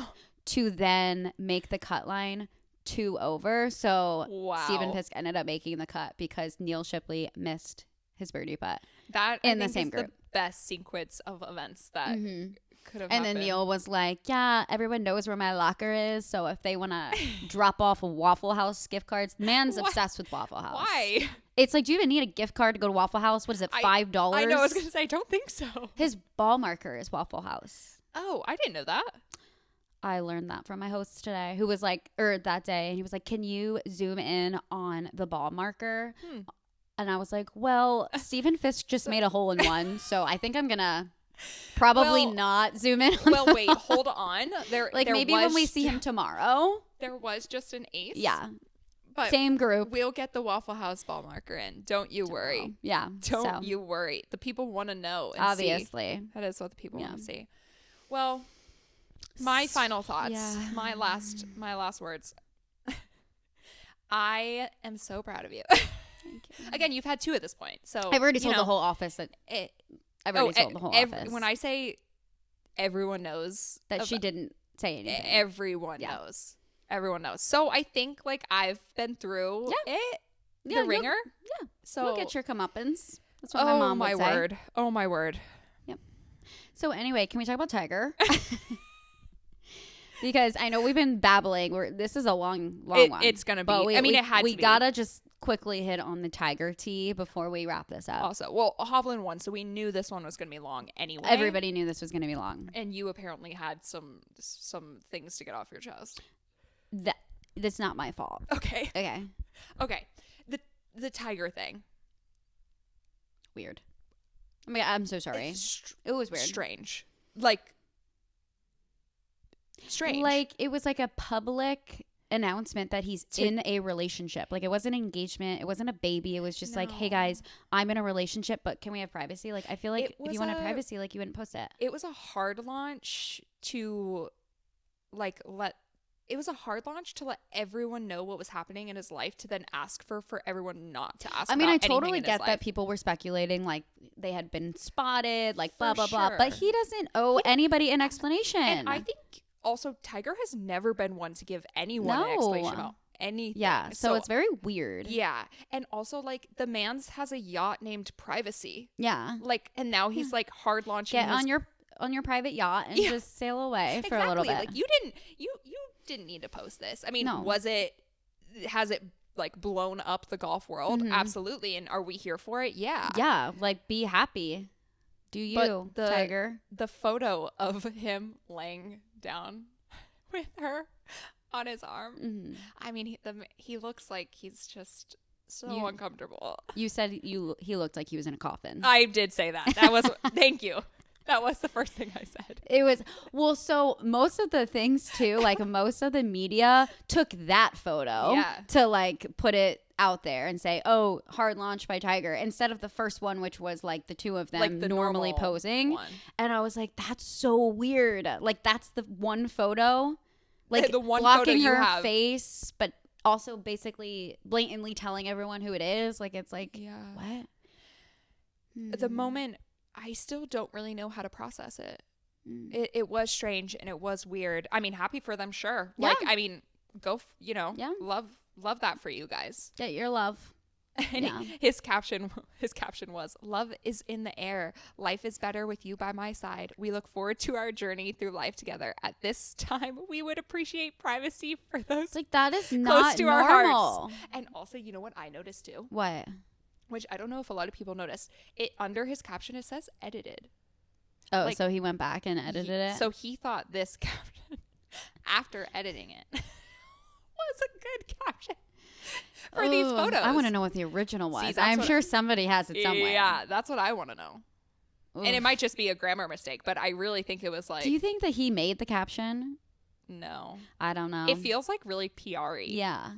to then make the cut line 2 over. So Stephen Fisk ended up making the cut because Neil Shipley missed his birdie putt. That in I the same think is group. The best sequence of events that could have and happened. then Neil was like, yeah, everyone knows where my locker is, so if they want to drop off a Waffle House gift cards. Man's obsessed with Waffle House. Why? It's like, do you even need a gift card to go to Waffle House? What is it, $5? I know, I was gonna say, I don't think so. His ball marker is Waffle House. Oh, I didn't know that. I learned that from my host today, who was like, that day, and he was like, can you zoom in on the ball marker? And I was like, well, Stephen Fisk just made a hole in one, so I think I'm going to probably not zoom in on wait, hold on. There maybe when we see him tomorrow. There was just an ace. Yeah. But same group. We'll get the Waffle House ball marker in. Don't you worry. Yeah. Don't you worry. The people want to know. And obviously. See. That is what the people want to see. Well, my final thoughts. Yeah. My last words. I am so proud of you. Again, you've had 2 at this point, so I've already told the whole office that I've already told the whole office. When I say everyone knows that she didn't say anything, everyone knows. Everyone knows. So I think like I've been through the ringer. Yeah. So you'll get your comeuppance. That's what my mom would say. Oh my word. Yep. So anyway, can we talk about Tiger? Because I know we've been babbling. This is a long one. It's gonna be. But it had to be. We gotta just quickly hit on the Tiger tee before we wrap this up. Also, well, Hovland won, so we knew this one was gonna be long anyway. Everybody knew this was gonna be long, and you apparently had some things to get off your chest. That's not my fault. Okay. The Tiger thing. Weird. I mean, I'm so sorry. It was weird. Strange. Like, strange. Like, it was like a public announcement that he's in a relationship. Like, it wasn't engagement. It wasn't a baby. It was just like, hey guys, I'm in a relationship, but can we have privacy? Like, I feel like if you wanted privacy, like, you wouldn't post it. It was a hard launch to like it was a hard launch to let everyone know what was happening in his life, to then ask for everyone not to ask. I mean, about I totally anything in get his that life. people were speculating like they had been spotted, like blah, For blah, blah. sure. But he doesn't owe anybody an explanation. And I think also Tiger has never been one to give anyone an explanation about anything. Yeah, so it's very weird. Yeah. And also, like, the man's has a yacht named Privacy. Yeah. Like, and now he's like hard launching. Get on your private yacht and just sail away for a little bit. Like, you didn't need to post this. I mean, No. has it like blown up the golf world? Absolutely. And are we here for it? Yeah. Yeah, like, be happy. Do you, But Tiger? The photo of him laying down with her on his arm. I mean, he looks like he's just so uncomfortable. You said he looked like he was in a coffin. I did say that. That was thank you. That was the first thing I said. It was, well, so most of the things too, like most of the media took that photo to like put it out there and say, oh, hard launch by Tiger, instead of the first one, which was like the two of them Like the normally normal posing. one. And I was like, that's so weird. Like, that's the one photo, like the one blocking photo you her have. face, but also basically blatantly telling everyone who it is. Like, it's like, Yeah. what? The moment, I still don't really know how to process it. It was strange and it was weird. I mean, happy for them, sure. Yeah. Like, I mean, love that for you guys. Get your love. And his caption was, "Love is in the air. Life is better with you by my side. We look forward to our journey through life together. At this time, we would appreciate privacy for those Like, that is close not to normal. our hearts." And also, you know what I noticed too? What? Which I don't know if a lot of people noticed. It under his caption it says edited. Oh, Like, so he went back and edited it? So he thought this caption, after editing it, was a good caption for these Ooh, photos. I want to know what the original was. that's I'm what sure somebody has it somewhere. Yeah, that's what I want to know. Oof. And it might just be a grammar mistake, but I really think it was like... Do you think that he made the caption? No. I don't know. It feels like really PR-y. Yeah.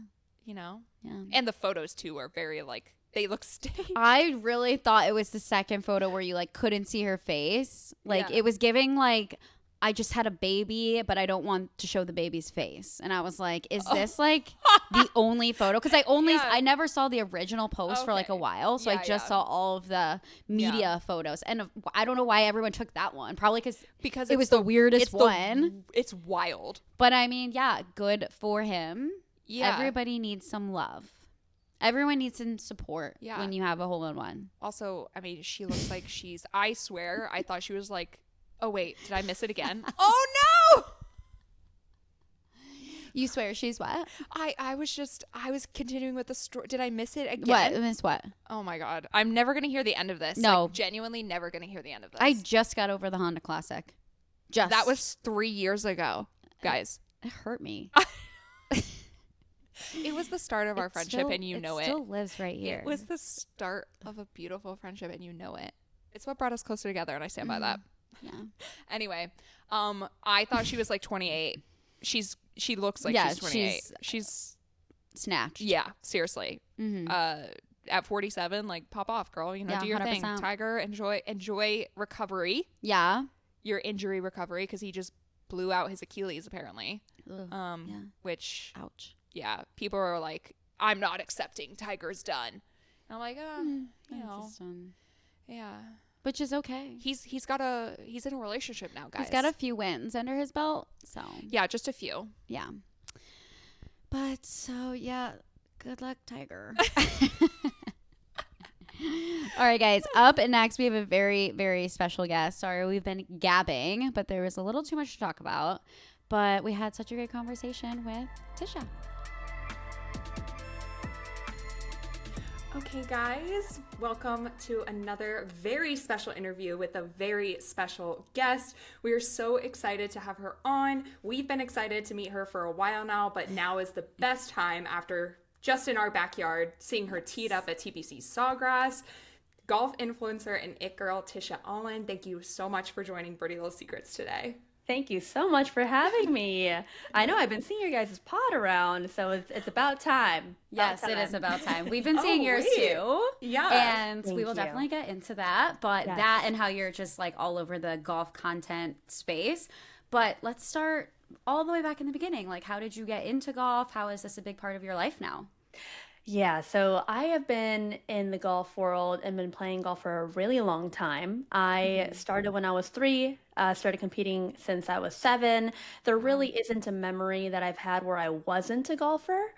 You know? Yeah. And the photos, too, are very, like... They look staged. I really thought it was the second photo where you, like, couldn't see her face. Like, Yeah. it was giving, like... I just had a baby, but I don't want to show the baby's face. And I was like, is this like the only photo? Because I never saw the original post for like a while. So I just saw all of the media photos. And I don't know why everyone took that one. Probably because it was the weirdest one. It's wild. But I mean, yeah, good for him. Yeah. Everybody needs some love. Everyone needs some support when you have a hole-in-one. Also, I mean, she looks like I swear, I thought she was like, oh, wait, did I miss it again? Oh, no! You swear she's what? I was continuing with the story. Did I miss it again? What? Miss what? Oh, my God. I'm never going to hear the end of this. No. Like, genuinely never going to hear the end of this. I just got over the Honda Classic. That was 3 years ago, guys. It hurt me. It was the start of our friendship, and you know it. It still lives right here. It was the start of a beautiful friendship, and you know it. It's what brought us closer together, and I stand by that. Yeah. Anyway, I thought she was like 28. She looks like she's 28. She's snatched. Yeah, seriously. Mm-hmm. At 47, like, pop off, girl. You know, do your 100%. Thing. Tiger, enjoy recovery. Yeah. Your injury recovery, because he just blew out his Achilles apparently. Yeah. Which, ouch. Yeah, people are like, I'm not accepting. Tiger's done. And I'm like, you know, yeah. Which is okay. He's in a relationship now, guys. He's got a few wins under his belt, so yeah, just a few. Yeah. But so yeah, good luck, Tiger. All right, guys. Up next, we have a very, very special guest. Sorry, we've been gabbing, but there was a little too much to talk about. But we had such a great conversation with Tisha. Okay, guys, welcome to another very special interview with a very special guest. We are so excited to have her on. We've been excited to meet her for a while now, but now is the best time after just in our backyard, seeing her teed up at TPC Sawgrass. Golf influencer and it girl, Tisha Alyn, thank you so much for joining Birdie Little Secrets today. Thank you so much for having me. I know I've been seeing your guys' pod around, so it's about time. Yes, About it is time. about time. We've been seeing yours wait. too. Yeah. And Thank we will you. definitely get into that. But Yes. that and how you're just like all over the golf content space. But let's start all the way back in the beginning. Like, how did you get into golf? How is this a big part of your life now? Yeah, so I have been in the golf world and been playing golf for a really long time. I started when I was 3, started competing since I was 7. There really isn't a memory that I've had where I wasn't a golfer.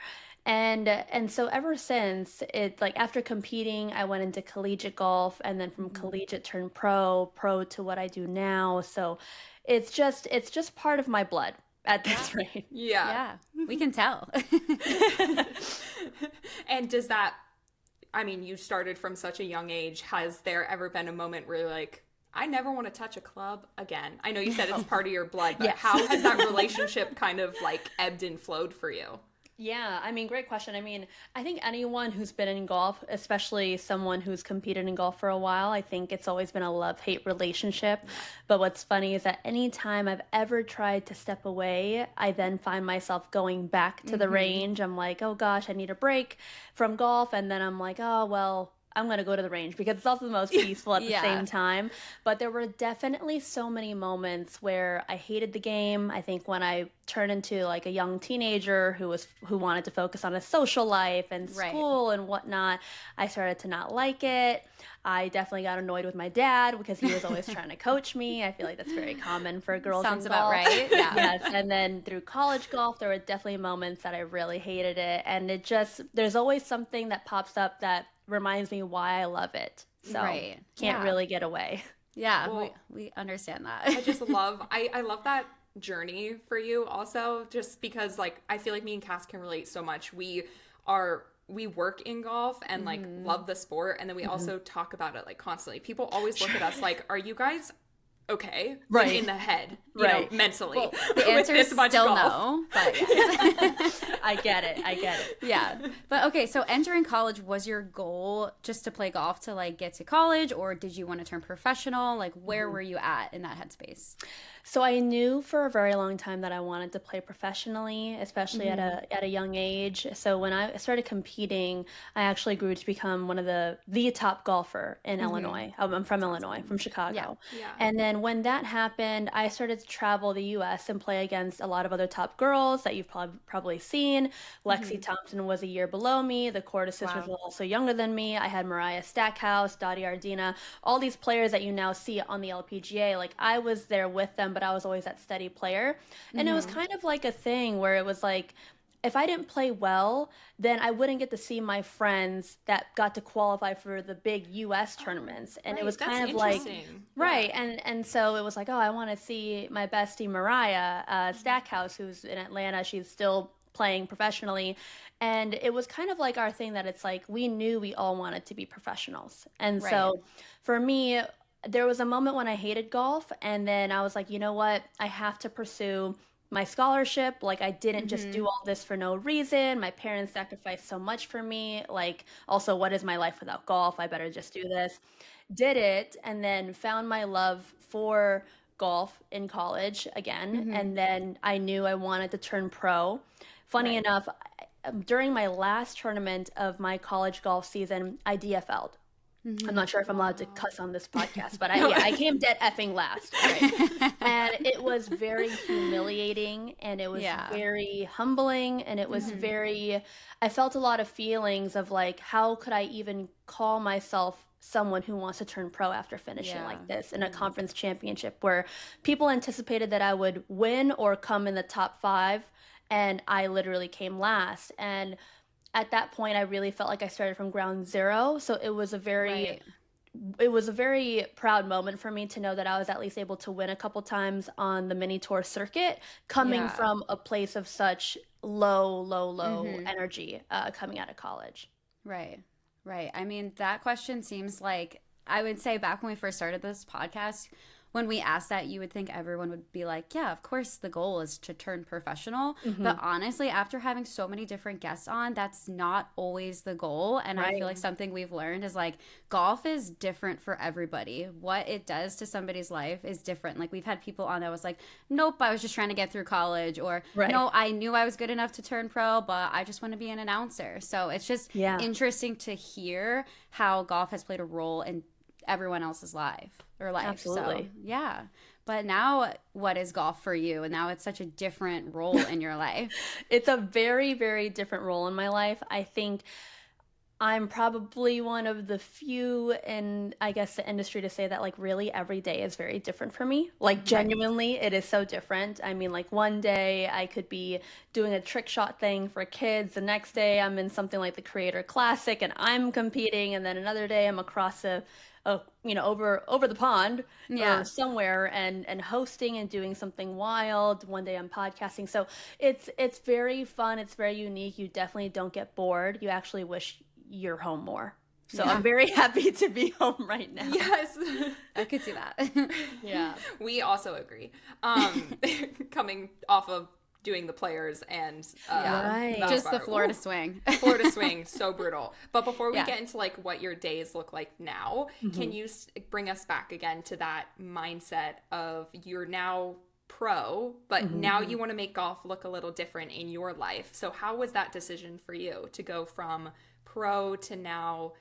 And so ever since it like after competing, I went into collegiate golf and then from collegiate turned pro to what I do now. So it's just part of my blood at this rate. Yeah. Yeah, we can tell. And does that, I mean, you started from such a young age. Has there ever been a moment where you're like, I never want to touch a club again? I know you said it's part of your blood, but Yes. how has that relationship kind of like ebbed and flowed for you? Yeah, I mean, great question. I mean, I think anyone who's been in golf, especially someone who's competed in golf for a while, I think it's always been a love-hate relationship. But what's funny is that anytime I've ever tried to step away, I then find myself going back to the range. I'm like, oh gosh, I need a break from golf. And then I'm like, oh, well, I'm going to go to the range because it's also the most peaceful at the Yeah. same time. But there were definitely so many moments where I hated the game. I think when I turned into like a young teenager who wanted to focus on his social life and Right. school and whatnot, I started to not like it. I definitely got annoyed with my dad because he was always trying to coach me. I feel like that's very common for girls Sounds in about golf. right. Yeah. Yes, and then through college golf, there were definitely moments that I really hated it, and there's always something that pops up that reminds me why I love it. So Right. can't Yeah. really get away. Yeah, Well, we understand I that. just love, I love that journey for you also, just because like I feel like me and Cass can relate so much. We work in golf and like love the sport, and then we also talk about it like constantly. People always look at us like, are you guys okay? Like, Right. in the head, you Right. know, mentally. Well, the with answer is this much still golf. no, but yes. I get it. Yeah. But okay, so entering college, was your goal just to play golf to like get to college, or did you want to turn professional? Like where were you at in that headspace? So I knew for a very long time that I wanted to play professionally, especially at a young age. So when I started competing, I actually grew to become one of the top golfer in Illinois. I'm from Illinois, from Chicago. Yeah. And then when that happened, I started to travel the U.S. and play against a lot of other top girls that you've probably seen. Lexi Thompson was a year below me. The Cordes sisters were also younger than me. I had Mariah Stackhouse, Dottie Ardina, all these players that you now see on the LPGA. Like I was there with them, but I was always that steady player. And it was kind of like a thing where it was like, if I didn't play well, then I wouldn't get to see my friends that got to qualify for the big U.S. tournaments. And it Right, was that's kind of like, interesting. right. And so it was like, oh, I want to see my bestie Mariah Stackhouse, who's in Atlanta. She's still playing professionally. And it was kind of like our thing that it's like, we knew we all wanted to be professionals. And so for me, there was a moment when I hated golf, and then I was like, you know what? I have to pursue my scholarship. Like I didn't just do all this for no reason. My parents sacrificed so much for me. Like also, what is my life without golf? I better just do this. Did it, and then found my love for golf in college again. And then I knew I wanted to turn pro. Funny enough, during my last tournament of my college golf season, I DFL'd. I'm not sure if I'm allowed to cuss on this podcast, but I came dead effing last. Right? And it was very humiliating, and it was very humbling, and it was I felt a lot of feelings of like, how could I even call myself someone who wants to turn pro after finishing like this in a conference championship where people anticipated that I would win or come in the top 5, and I literally came last. And at that point, I really felt like I started from ground zero. So it was a very proud moment for me to know that I was at least able to win a couple times on the mini tour circuit, coming from a place of such low energy coming out of college. Right. I mean, that question seems like, I would say back when we first started this podcast, when we asked that, you would think everyone would be like, yeah, of course the goal is to turn professional. But honestly, after having so many different guests on, that's not always the goal. And I feel like something we've learned is like golf is different for everybody. What it does to somebody's life is different. Like we've had people on that was like, nope, I was just trying to get through college, or no, I knew I was good enough to turn pro, but I just want to be an announcer. So it's just interesting to hear how golf has played a role in everyone else's life. Absolutely. So, yeah. But now what is golf for you? And now it's such a different role in your life. It's a very, very different role in my life. I think I'm probably one of the few in, I guess, the industry to say that like really every day is very different for me. Like genuinely, it is so different. I mean, like one day I could be doing a trick shot thing for kids. The next day I'm in something like the Creator Classic and I'm competing. And then another day I'm across over the pond or somewhere and hosting and doing something wild. One day I'm podcasting. So it's very fun. It's very unique. You definitely don't get bored. You actually wish you're home more. So I'm very happy to be home right now. Yes. I could see that. Yeah. We also agree. Coming off of doing the players and just the Florida swing. Florida swing, so brutal. But before we get into like what your days look like now, can you bring us back again to that mindset of you're now pro, but now you want to make golf look a little different in your life. So how was that decision for you to go from pro to now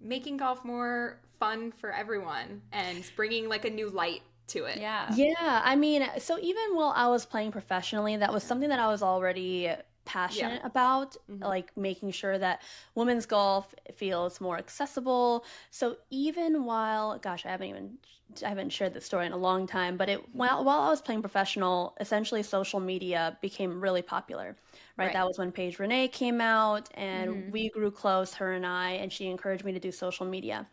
making golf more fun for everyone and bringing like a new light to it? Yeah, I mean, so even while I was playing professionally, that was something that I was already passionate about, like making sure that women's golf feels more accessible. So even while, gosh, I haven't shared this story in a long time, but while I was playing professional, essentially social media became really popular, right? That was when Paige Renee came out and we grew close, her and I, and she encouraged me to do social media.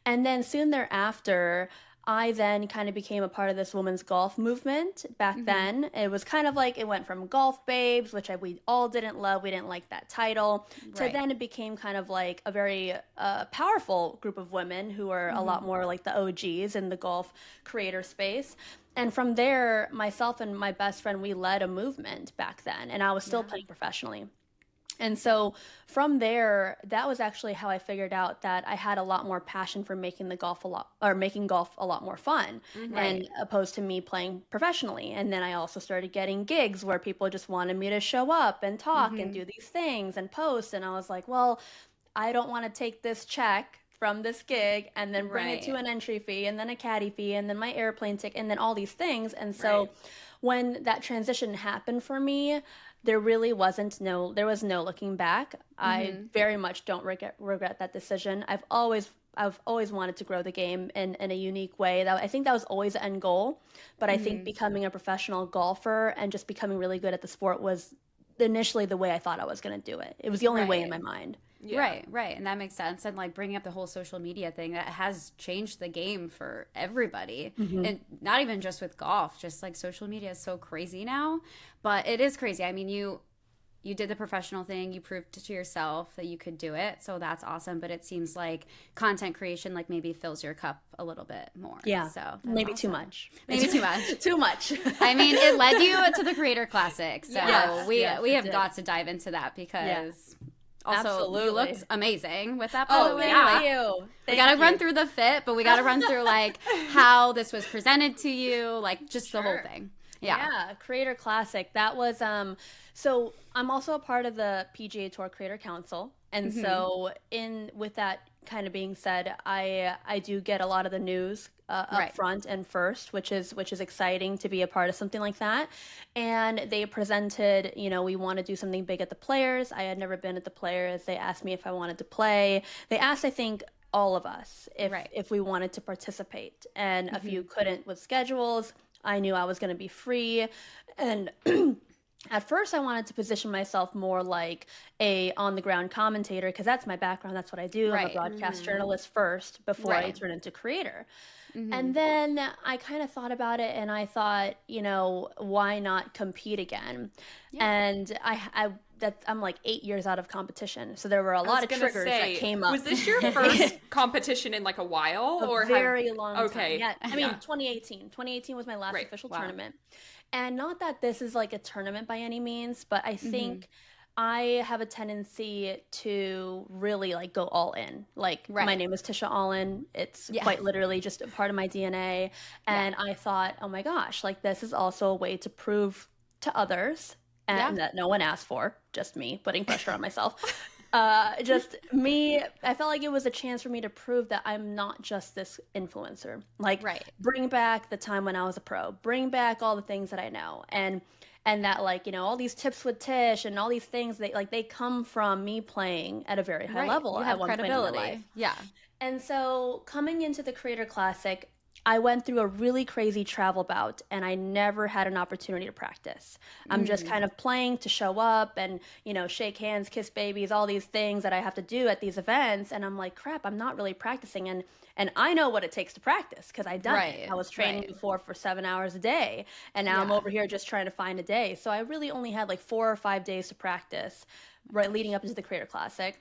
And then soon thereafter, I then kind of became a part of this women's golf movement. Back then, it was kind of like it went from golf babes, which we all didn't love. We didn't like that title. To then it became kind of like a very powerful group of women who are a lot more like the OGs in the golf creator space. And from there, myself and my best friend, we led a movement back then. And I was still playing professionally. And so from there, that was actually how I figured out that I had a lot more passion for making golf a lot more fun, and opposed to me playing professionally. And then I also started getting gigs where people just wanted me to show up and talk and do these things and post. And I was like, well, I don't want to take this check from this gig and then bring it to an entry fee and then a caddy fee and then my airplane ticket and then all these things. And so when that transition happened for me, there was no looking back. I very much don't regret that decision. I've always wanted to grow the game in a unique way. I think that was always the end goal. But I think becoming a professional golfer and just becoming really good at the sport was initially the way I thought I was going to do it. It was the only way in my mind. Yeah. Right. And that makes sense. And like bringing up the whole social media thing, that has changed the game for everybody. And not even just with golf, just like social media is so crazy now. But it is crazy. I mean, you did the professional thing. You proved to yourself that you could do it. So that's awesome. But it seems like content creation like maybe fills your cup a little bit more. Yeah. So maybe awesome. Too much. Maybe too much. Too much. I mean, it led you to the Creator Classic. So we have got to dive into that because also absolutely. You looked amazing with that, by the way. Thank you. We got to run through the fit, but we got to run through like how this was presented to you, like just the whole thing. Yeah. Creator Classic. That was so I'm also a part of the PGA Tour Creator Council. And so with that kind of being said, I do get a lot of the news up front and first, which is exciting to be a part of something like that. And they presented, we want to do something big at the Players. I had never been at the Players. They asked me if I wanted to play. They asked, I think, all of us if we wanted to participate. And if you couldn't with schedules, I knew I was going to be free. And at first I wanted to position myself more like a on-the-ground commentator because that's my background. That's what I do. I'm a broadcast journalist first before I turn into creator. And then I kind of thought about it and I thought, why not compete again? And I'm like 8 years out of competition. So there were a lot of triggers that came up. Was this your first competition in like a while? A very long time. Yeah. I mean, Yeah. 2018 was my last Right. official Wow. tournament. And not that this is like a tournament by any means, but I Mm-hmm. think I have a tendency to really like go all in. Like Right. my name is Tisha Alyn. It's Yeah. quite literally just a part of my DNA. And I thought, oh my gosh, like this is also a way to prove to others and that no one asked for, just me putting pressure on myself. Just me, I felt like it was a chance for me to prove that I'm not just this influencer. Like, Right. bring back the time when I was a pro, bring back all the things that I know, and that, like, you know, all these tips with Tish and all these things, they come from me playing at a very high Right. level You at have one point in my credibility. life. Yeah. And so coming into the Creator Classic, I went through a really crazy travel bout and I never had an opportunity to practice. I'm just kind of playing to show up and, you know, shake hands, kiss babies, all these things that I have to do at these events. And I'm like, crap, I'm not really practicing. And I know what it takes to practice because I've done Right, it. I was training right. before for 7 hours a day. And now I'm Yeah. over here just trying to find a day. So I really only had like 4 or 5 days to practice right leading up into the Creator Classic.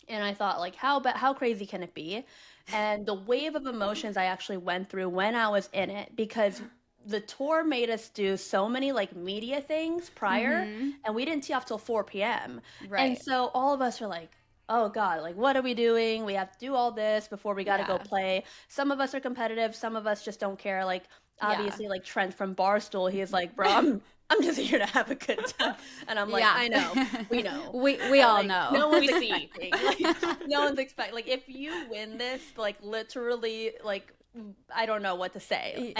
And I thought, like, how crazy can it be? And the wave of emotions I actually went through when I was in it, because the tour made us do so many like media things prior, and we didn't tee off till 4 p.m. And Right. so all of us are like, oh God, like, what are we doing? We have to do all this before we got to go Yeah. play. Some of us are competitive. Some of us just don't care. Like, obviously, like Trent from Barstool, he's like, bro, I'm just here to have a good time. And I'm like, Yeah. I know, we know. We all Like, know. No one's We see. expecting. Like, no one's expecting. Like, if you win this, like, literally, like, I don't know what to say.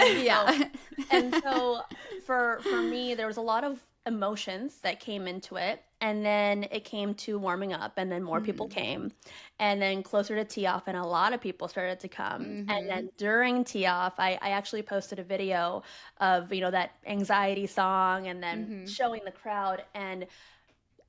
And so for me, there was a lot of emotions that came into it. And then it came to warming up, and then more people came. And then closer to tee off, and a lot of people started to come. And then during tee off, I actually posted a video of, you know, that anxiety song and then showing the crowd. And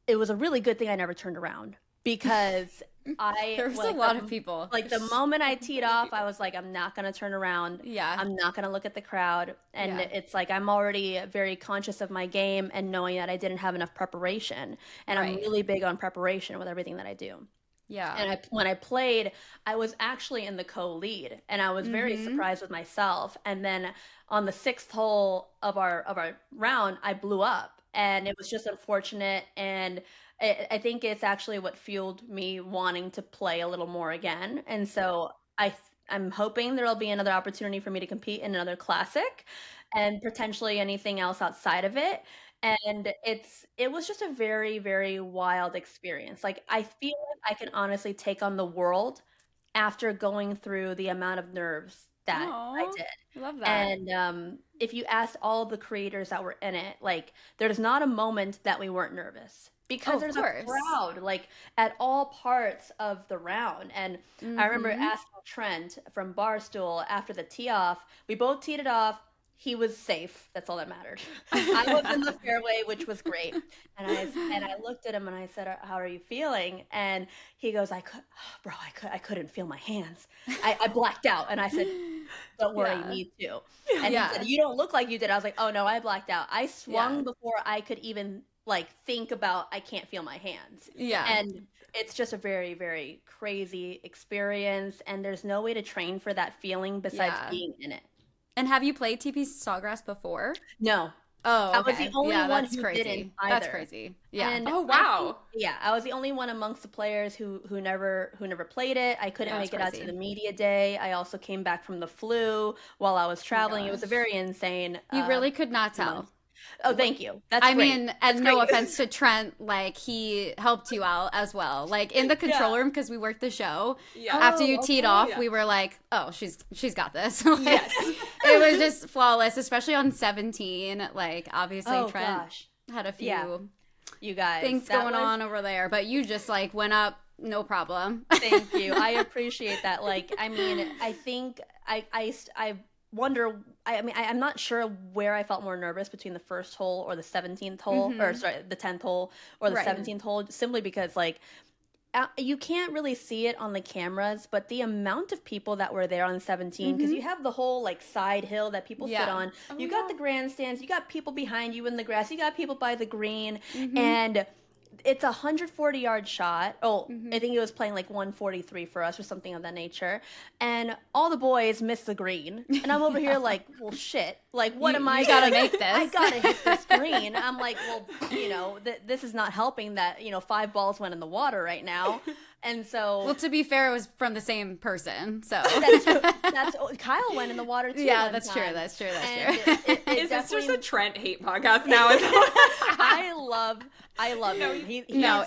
it was a really good thing I never turned around, because There was a lot of people. like the moment I teed off, I was like, I'm not going to turn around. Yeah. I'm not going to look at the crowd. And Yeah. it's like, I'm already very conscious of my game and knowing that I didn't have enough preparation. And I'm Right. really big on preparation with everything that I do. Yeah. And when I played, I was actually in the co-lead, and I was very surprised with myself. And then on the 6th hole of our round, I blew up, and it was just unfortunate. And I think it's actually what fueled me wanting to play a little more again. And so I'm hoping there'll be another opportunity for me to compete in another classic, and potentially anything else outside of it. And it was just a very, very wild experience. Like, I feel like I can honestly take on the world after going through the amount of nerves that I Aw, did. Love that. And if you asked all of the creators that were in it, like, there's not a moment that we weren't nervous, because of there's course. a crowd like at all parts of the round. And I remember asking Trent from Barstool after the tee off. We both teed it off. He was safe. That's all that mattered. I was in the fairway, which was great. And I looked at him and I said, "How are you feeling?" And he goes, I couldn't feel my hands. I blacked out." And I said, "Don't worry, Yeah. me too." And Yeah. he said, "You don't look like you did." I was like, "Oh no, I blacked out. I swung Yeah. before I could even like think about I can't feel my hands." Yeah. And it's just a very, very crazy experience. And there's no way to train for that feeling besides Yeah. being in it. And have you played TP Sawgrass before? No. Oh, I okay. was the only yeah, one that's who crazy. didn't That's either. crazy. Yeah. And Oh, I wow. think- I was the only one amongst the players who never played it. I couldn't Yeah, make that's it out to crazy. the media day. I also came back from the flu while I was traveling. It was a gosh. very insane. You really could not tell. month. Oh, thank you. That's I great. mean, and That's no great. offense to Trent, like he helped you out as well. Like in the control Yeah. room, because we worked the show. Yeah. After you teed okay. off, Yeah. we were like, "Oh, she's got this." Like, Yes. It was just flawless, especially on 17. Like obviously Oh Trent gosh, had a few Yeah. You guys, things that going was- on over there, but you just like went up, no problem. Thank you. I appreciate that. Like, I mean, I think I wonder. I mean, I'm not sure where I felt more nervous between the first hole or the 17th hole, or sorry, the 10th hole or the Right. 17th hole, simply because like you can't really see it on the cameras, but the amount of people that were there on 17, because you have the whole like side hill that people sit Yeah. on. You got the grandstands, you got people behind you in the grass, you got people by the green, Mm-hmm. and it's a 140-yard shot. Oh, I think it was playing like 143 for us or something of that nature. And all the boys missed the green. And I'm over here like, well, shit. Like, what am I gotta gonna make this? I gotta hit this green. I'm like, well, you know, this is not helping that, you know, 5 balls went in the water right now. And so, Well, to be fair, it was from the same person. So that's Kyle went in the water too. yeah, one that's time. true. That's true. That's And true. Is this just a definitely- Trent hate podcast now? I love him.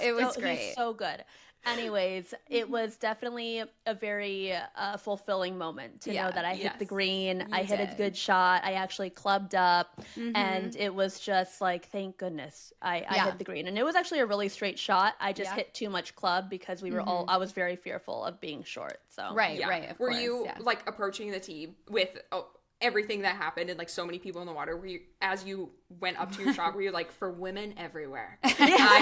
It was great. He's so good. Anyways, it was definitely a very fulfilling moment to know that I hit the green. I hit a did. good shot. I actually clubbed up, and it was just like, thank goodness I hit the green. And it was actually a really straight shot. I just hit too much club because we were I was very fearful of being short. So right. Of Were course, you yeah. like approaching the tee with everything that happened and like so many people in the water? Were you, as you went up to your shot, were you like, for women everywhere, I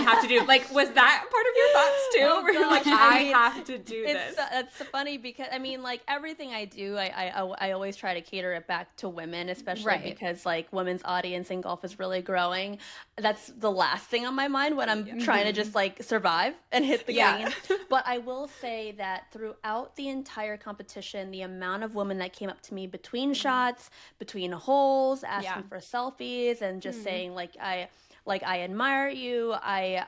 have to do, like, was that part of your thoughts too? Where you're like, gosh, I I mean, have to do this? It's funny because I mean, like everything I do, I always try to cater it back to women, especially because like women's audience in golf is really growing. That's the last thing on my mind when I'm trying to just like survive and hit the green. But I will say that throughout the entire competition, the amount of women that came up to me between shots, between holes, asking for selfies and just saying like I admire you, I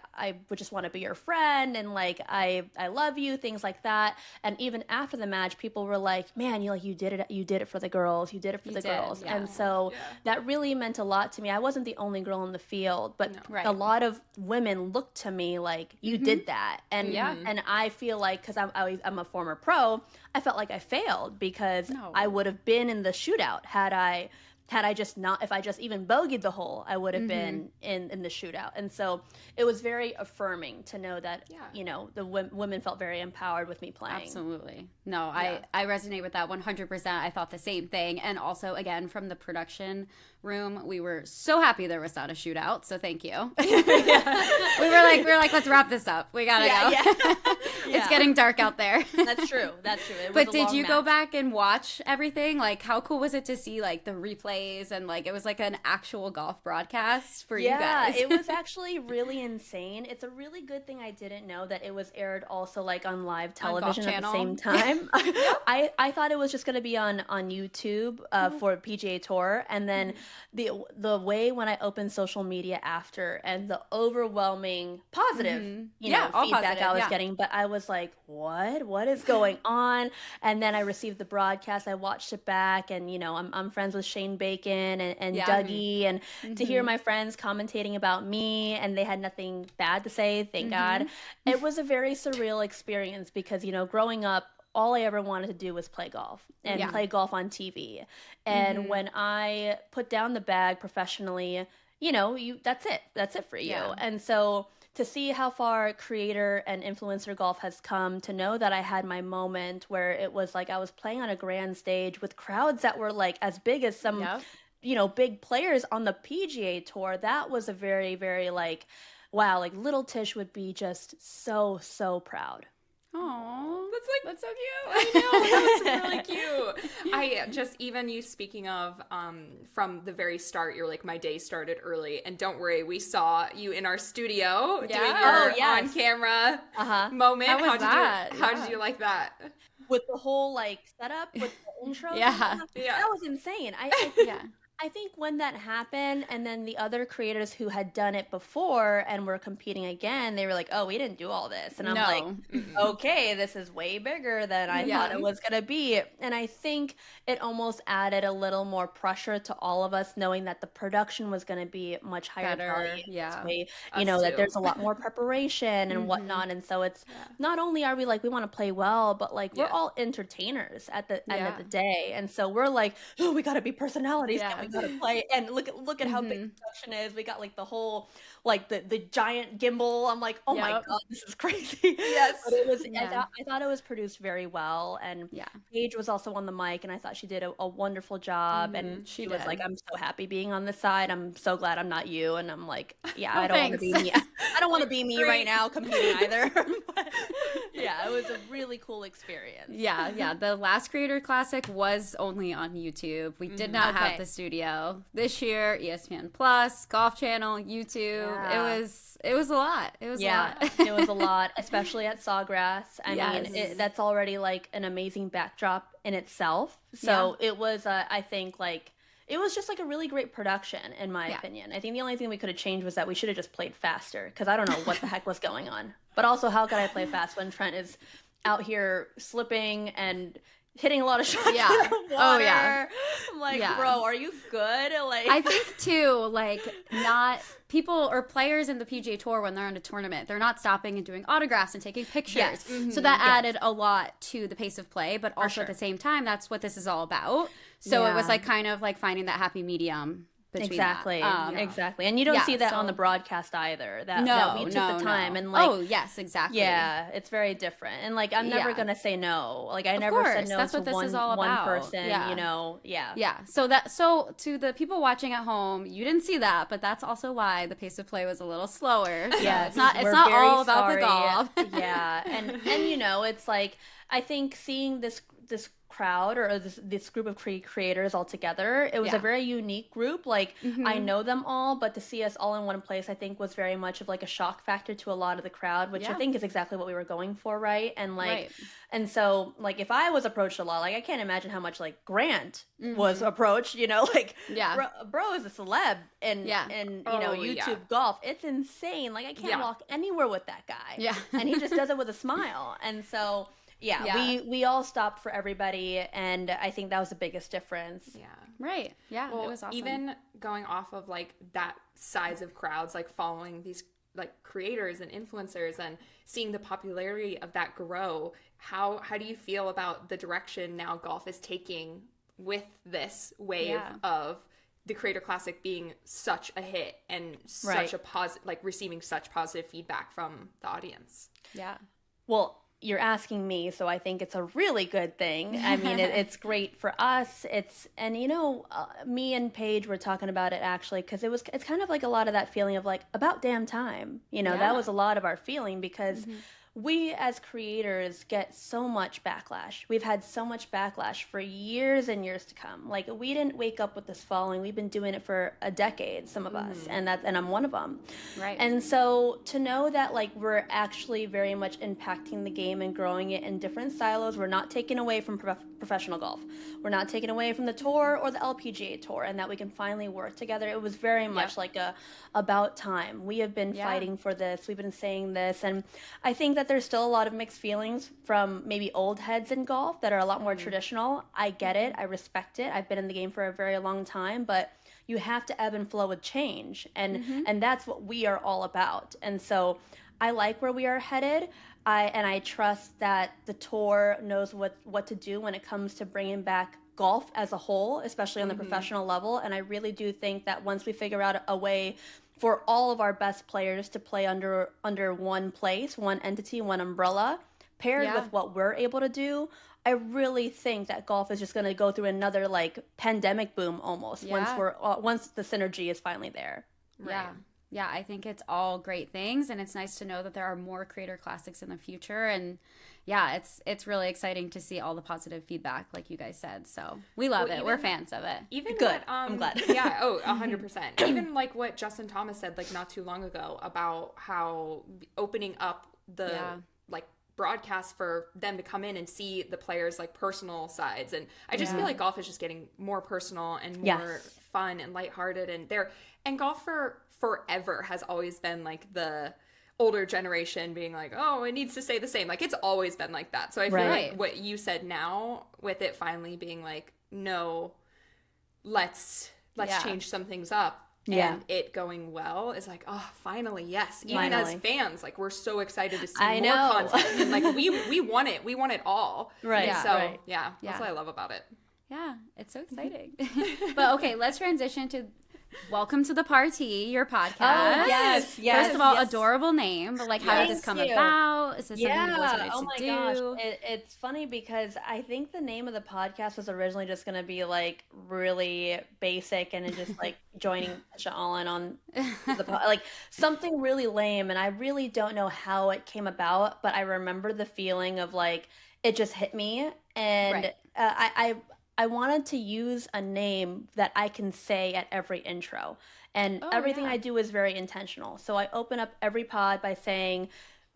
would just want to be your friend, and like I love you, things like that. And even after the match, people were like, man, you did it for the girls, you did it for the girls. yeah. And so that really meant a lot to me. I wasn't the only girl in the field, but a lot of women looked to me like, you did that. And and I feel like, because I'm a former pro, I felt like I failed because I would have been in the shootout had I just not, if I just even bogeyed the hole, I would have been in the shootout. And so it was very affirming to know that, you know, the women felt very empowered with me playing. Absolutely. No, I resonate with that 100%. I thought the same thing. And also, again, from the production room, we were so happy there was not a shootout. So thank you. we were like, let's wrap this up. We gotta go. It's getting dark out there. That's true. That's true. It was But a did long you go match. back and watch everything? Like, how cool was it to see like the replays and like it was like an actual golf broadcast for you guys? Yeah, it was actually really insane. It's a really good thing I didn't know that it was aired also like on live television at the Channel. same time. I thought it was just going to be on YouTube for PGA Tour, and then the way when I opened social media after and the overwhelming positive all feedback positive, I was getting, but I was like, what is going on? And then I received the broadcast. I watched it back, and you know, I'm friends with Shane Bacon and Dougie, and to hear my friends commentating about me, and they had nothing bad to say, thank God. It was a very surreal experience because, you know, growing up, all I ever wanted to do was play golf and play golf on TV. And when I put down the bag professionally, you know, that's it for you. And so to see how far creator and influencer golf has come, to know that I had my moment where it was like I was playing on a grand stage with crowds that were like as big as some you know, big players on the PGA Tour, that was a very, very like, wow, like little Tish would be just so proud. Oh, that's so cute. I know, that's really cute. I just, even you speaking of, from the very start, you're like, my day started early, and don't worry, we saw you in our studio doing your on camera moment. How was that? How did you like that? With the whole like setup, with the intro, that was insane. I think when that happened, and then the other creators who had done it before and were competing again, they were like, oh, we didn't do all this. And I'm like, okay, this is way bigger than I thought it was going to be. And I think it almost added a little more pressure to all of us, knowing that the production was going to be much higher quality. You know, that there's a lot more preparation and whatnot. And so it's not only are we like, we want to play well, but like we're all entertainers at the end of the day. And so we're like, oh, we got to be personalities. We gotta play, and look at how big the production is. We got like the whole like the giant gimbal. I'm like, oh my god, this is crazy. But it was. I thought it was produced very well, and Paige was also on the mic, and I thought she did a wonderful job. And she was like, I'm so happy being on this side. I'm so glad I'm not you. And I'm like, I don't want to be me. I don't want to be me right now competing either. But it was a really cool experience. The last Creator Classic was only on YouTube. We did not have the studio radio. This year, ESPN Plus, Golf Channel, YouTube. Yeah. It was a lot. It was a lot. It was a lot, especially at Sawgrass. I Yes. mean, that's already like an amazing backdrop in itself. So it was, I think, like, it was just like a really great production, in my opinion. I think the only thing we could have changed was that we should have just played faster, because I don't know what the heck was going on. But also, how could I play fast when Trent is out here slipping and hitting a lot of shots in the water? Oh, yeah. I'm like, bro, are you good? Like, I think too, like, not people or players in the PGA Tour, when they're in a tournament, they're not stopping and doing autographs and taking pictures. Yes. So that added a lot to the pace of play, but also at the same time, that's what this is all about. So it was like kind of like finding that happy medium between exactly that. Exactly. And you don't see that on the broadcast either, that we took the time and like, oh yes, exactly, it's very different. And like, I'm never gonna say no. Like, I Of never course, said no that's to what this one is all one about. person, Yeah. you know. So to the people watching at home, you didn't see that, but that's also why the pace of play was a little slower. So it's not we're all very about the sorry. golf. And you know, it's like, I think seeing this crowd or this group of creators all together, it was a very unique group. Like, I know them all, but to see us all in one place, I think was very much of like a shock factor to a lot of the crowd, which I think is exactly what we were going for, right? And like, and so like, if I was approached a lot, like, I can't imagine how much like Grant was approached, you know, like, bro is a celeb and you know, YouTube golf. It's insane. Like, I can't walk anywhere with that guy. And he just does it with a smile. And so we all stopped for everybody, and I think that was the biggest difference. Well, it was awesome. Even going off of like that size of crowds, like following these like creators and influencers and seeing the popularity of that grow, how do you feel about the direction now golf is taking with this wave of the Creator Classic being such a hit and such a positive, like receiving such positive feedback from the audience? Well, you're asking me, so I think it's a really good thing. I mean, it's great for us. And you know, me and Paige were talking about it actually, because it's kind of like a lot of that feeling of like, about damn time. You know, that was a lot of our feeling, because we as creators get so much backlash. We've had so much backlash for years and years to come. Like, we didn't wake up with this following. We've been doing it for a decade, some of us, and I'm one of them. Right. And so to know that like we're actually very much impacting the game and growing it in different silos. We're not taking away from professional golf. We're not taking away from the tour or the LPGA tour, and that we can finally work together. It was very much like about time. We have been fighting for this. We've been saying this, and I think that there's still a lot of mixed feelings from maybe old heads in golf that are a lot more traditional. I get it. I respect it. I've been in the game for a very long time, but you have to ebb and flow with change, and that's what we are all about. And so I like where we are headed. I trust that the tour knows what to do when it comes to bringing back golf as a whole, especially on the professional level. And I really do think that once we figure out a way for all of our best players to play under one place, one entity, one umbrella, paired with what we're able to do, I really think that golf is just going to go through another like pandemic boom almost once the synergy is finally there. Yeah, I think it's all great things, and it's nice to know that there are more Creator Classics in the future. And it's really exciting to see all the positive feedback, like you guys said. So we love it. We're fans of it. Even good. I'm glad. 100%. Even like what Justin Thomas said like not too long ago about how opening up the like broadcast for them to come in and see the players like personal sides. And I just feel like golf is just getting more personal and more fun and lighthearted, and golf for forever has always been like the older generation being like, oh, it needs to stay the same. Like, it's always been like that. So I feel like what you said now with it finally being like, no, let's change some things up. And it going well is like, oh, finally, yes. Even as fans, like, we're so excited to see more content. And like, we want it. We want it all. Right. And so, that's what I love about it. Yeah, it's so exciting. But okay, let's transition to Welcome to the Party, your podcast. Oh, yes. First of all, adorable name, but like, how did this come about? Is this something you always wanted to do? Gosh. It's funny because I think the name of the podcast was originally just going to be like really basic and just like joining Tisha Alyn on the like something really lame. And I really don't know how it came about, but I remember the feeling of like, it just hit me. And I wanted to use a name that I can say at every intro. And everything I do is very intentional. So I open up every pod by saying,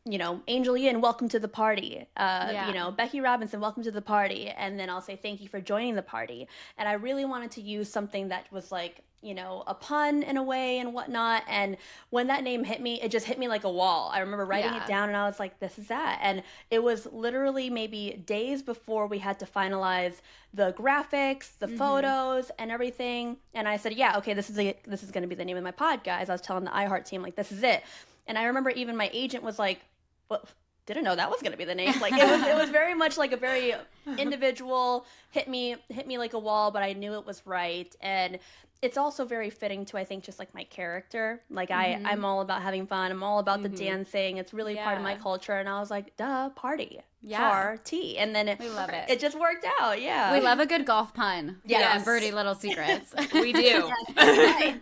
Angel Ian, welcome to the party. Becky Robinson, welcome to the party. And then I'll say, thank you for joining the party. And I really wanted to use something that was like, a pun in a way and whatnot. And when that name hit me, it just hit me like a wall. I remember writing it down and I was like, this is that. And it was literally maybe days before we had to finalize the graphics, the photos and everything. And I said, yeah, okay, this is going to be the name of my pod, guys. I was telling the iHeart team, like, this is it. And I remember even my agent was like, well, didn't know that was going to be the name. Like it was very much like a very individual, hit me like a wall, but I knew it was right. And it's also very fitting to, I think, just like my character. Like I'm all about having fun. I'm all about the dancing. It's really part of my culture. And I was like, duh, party. Party. And then we love it. It just worked out. Yeah. We love a good golf pun. Yes. And Birdie Little Secrets. We do. Right.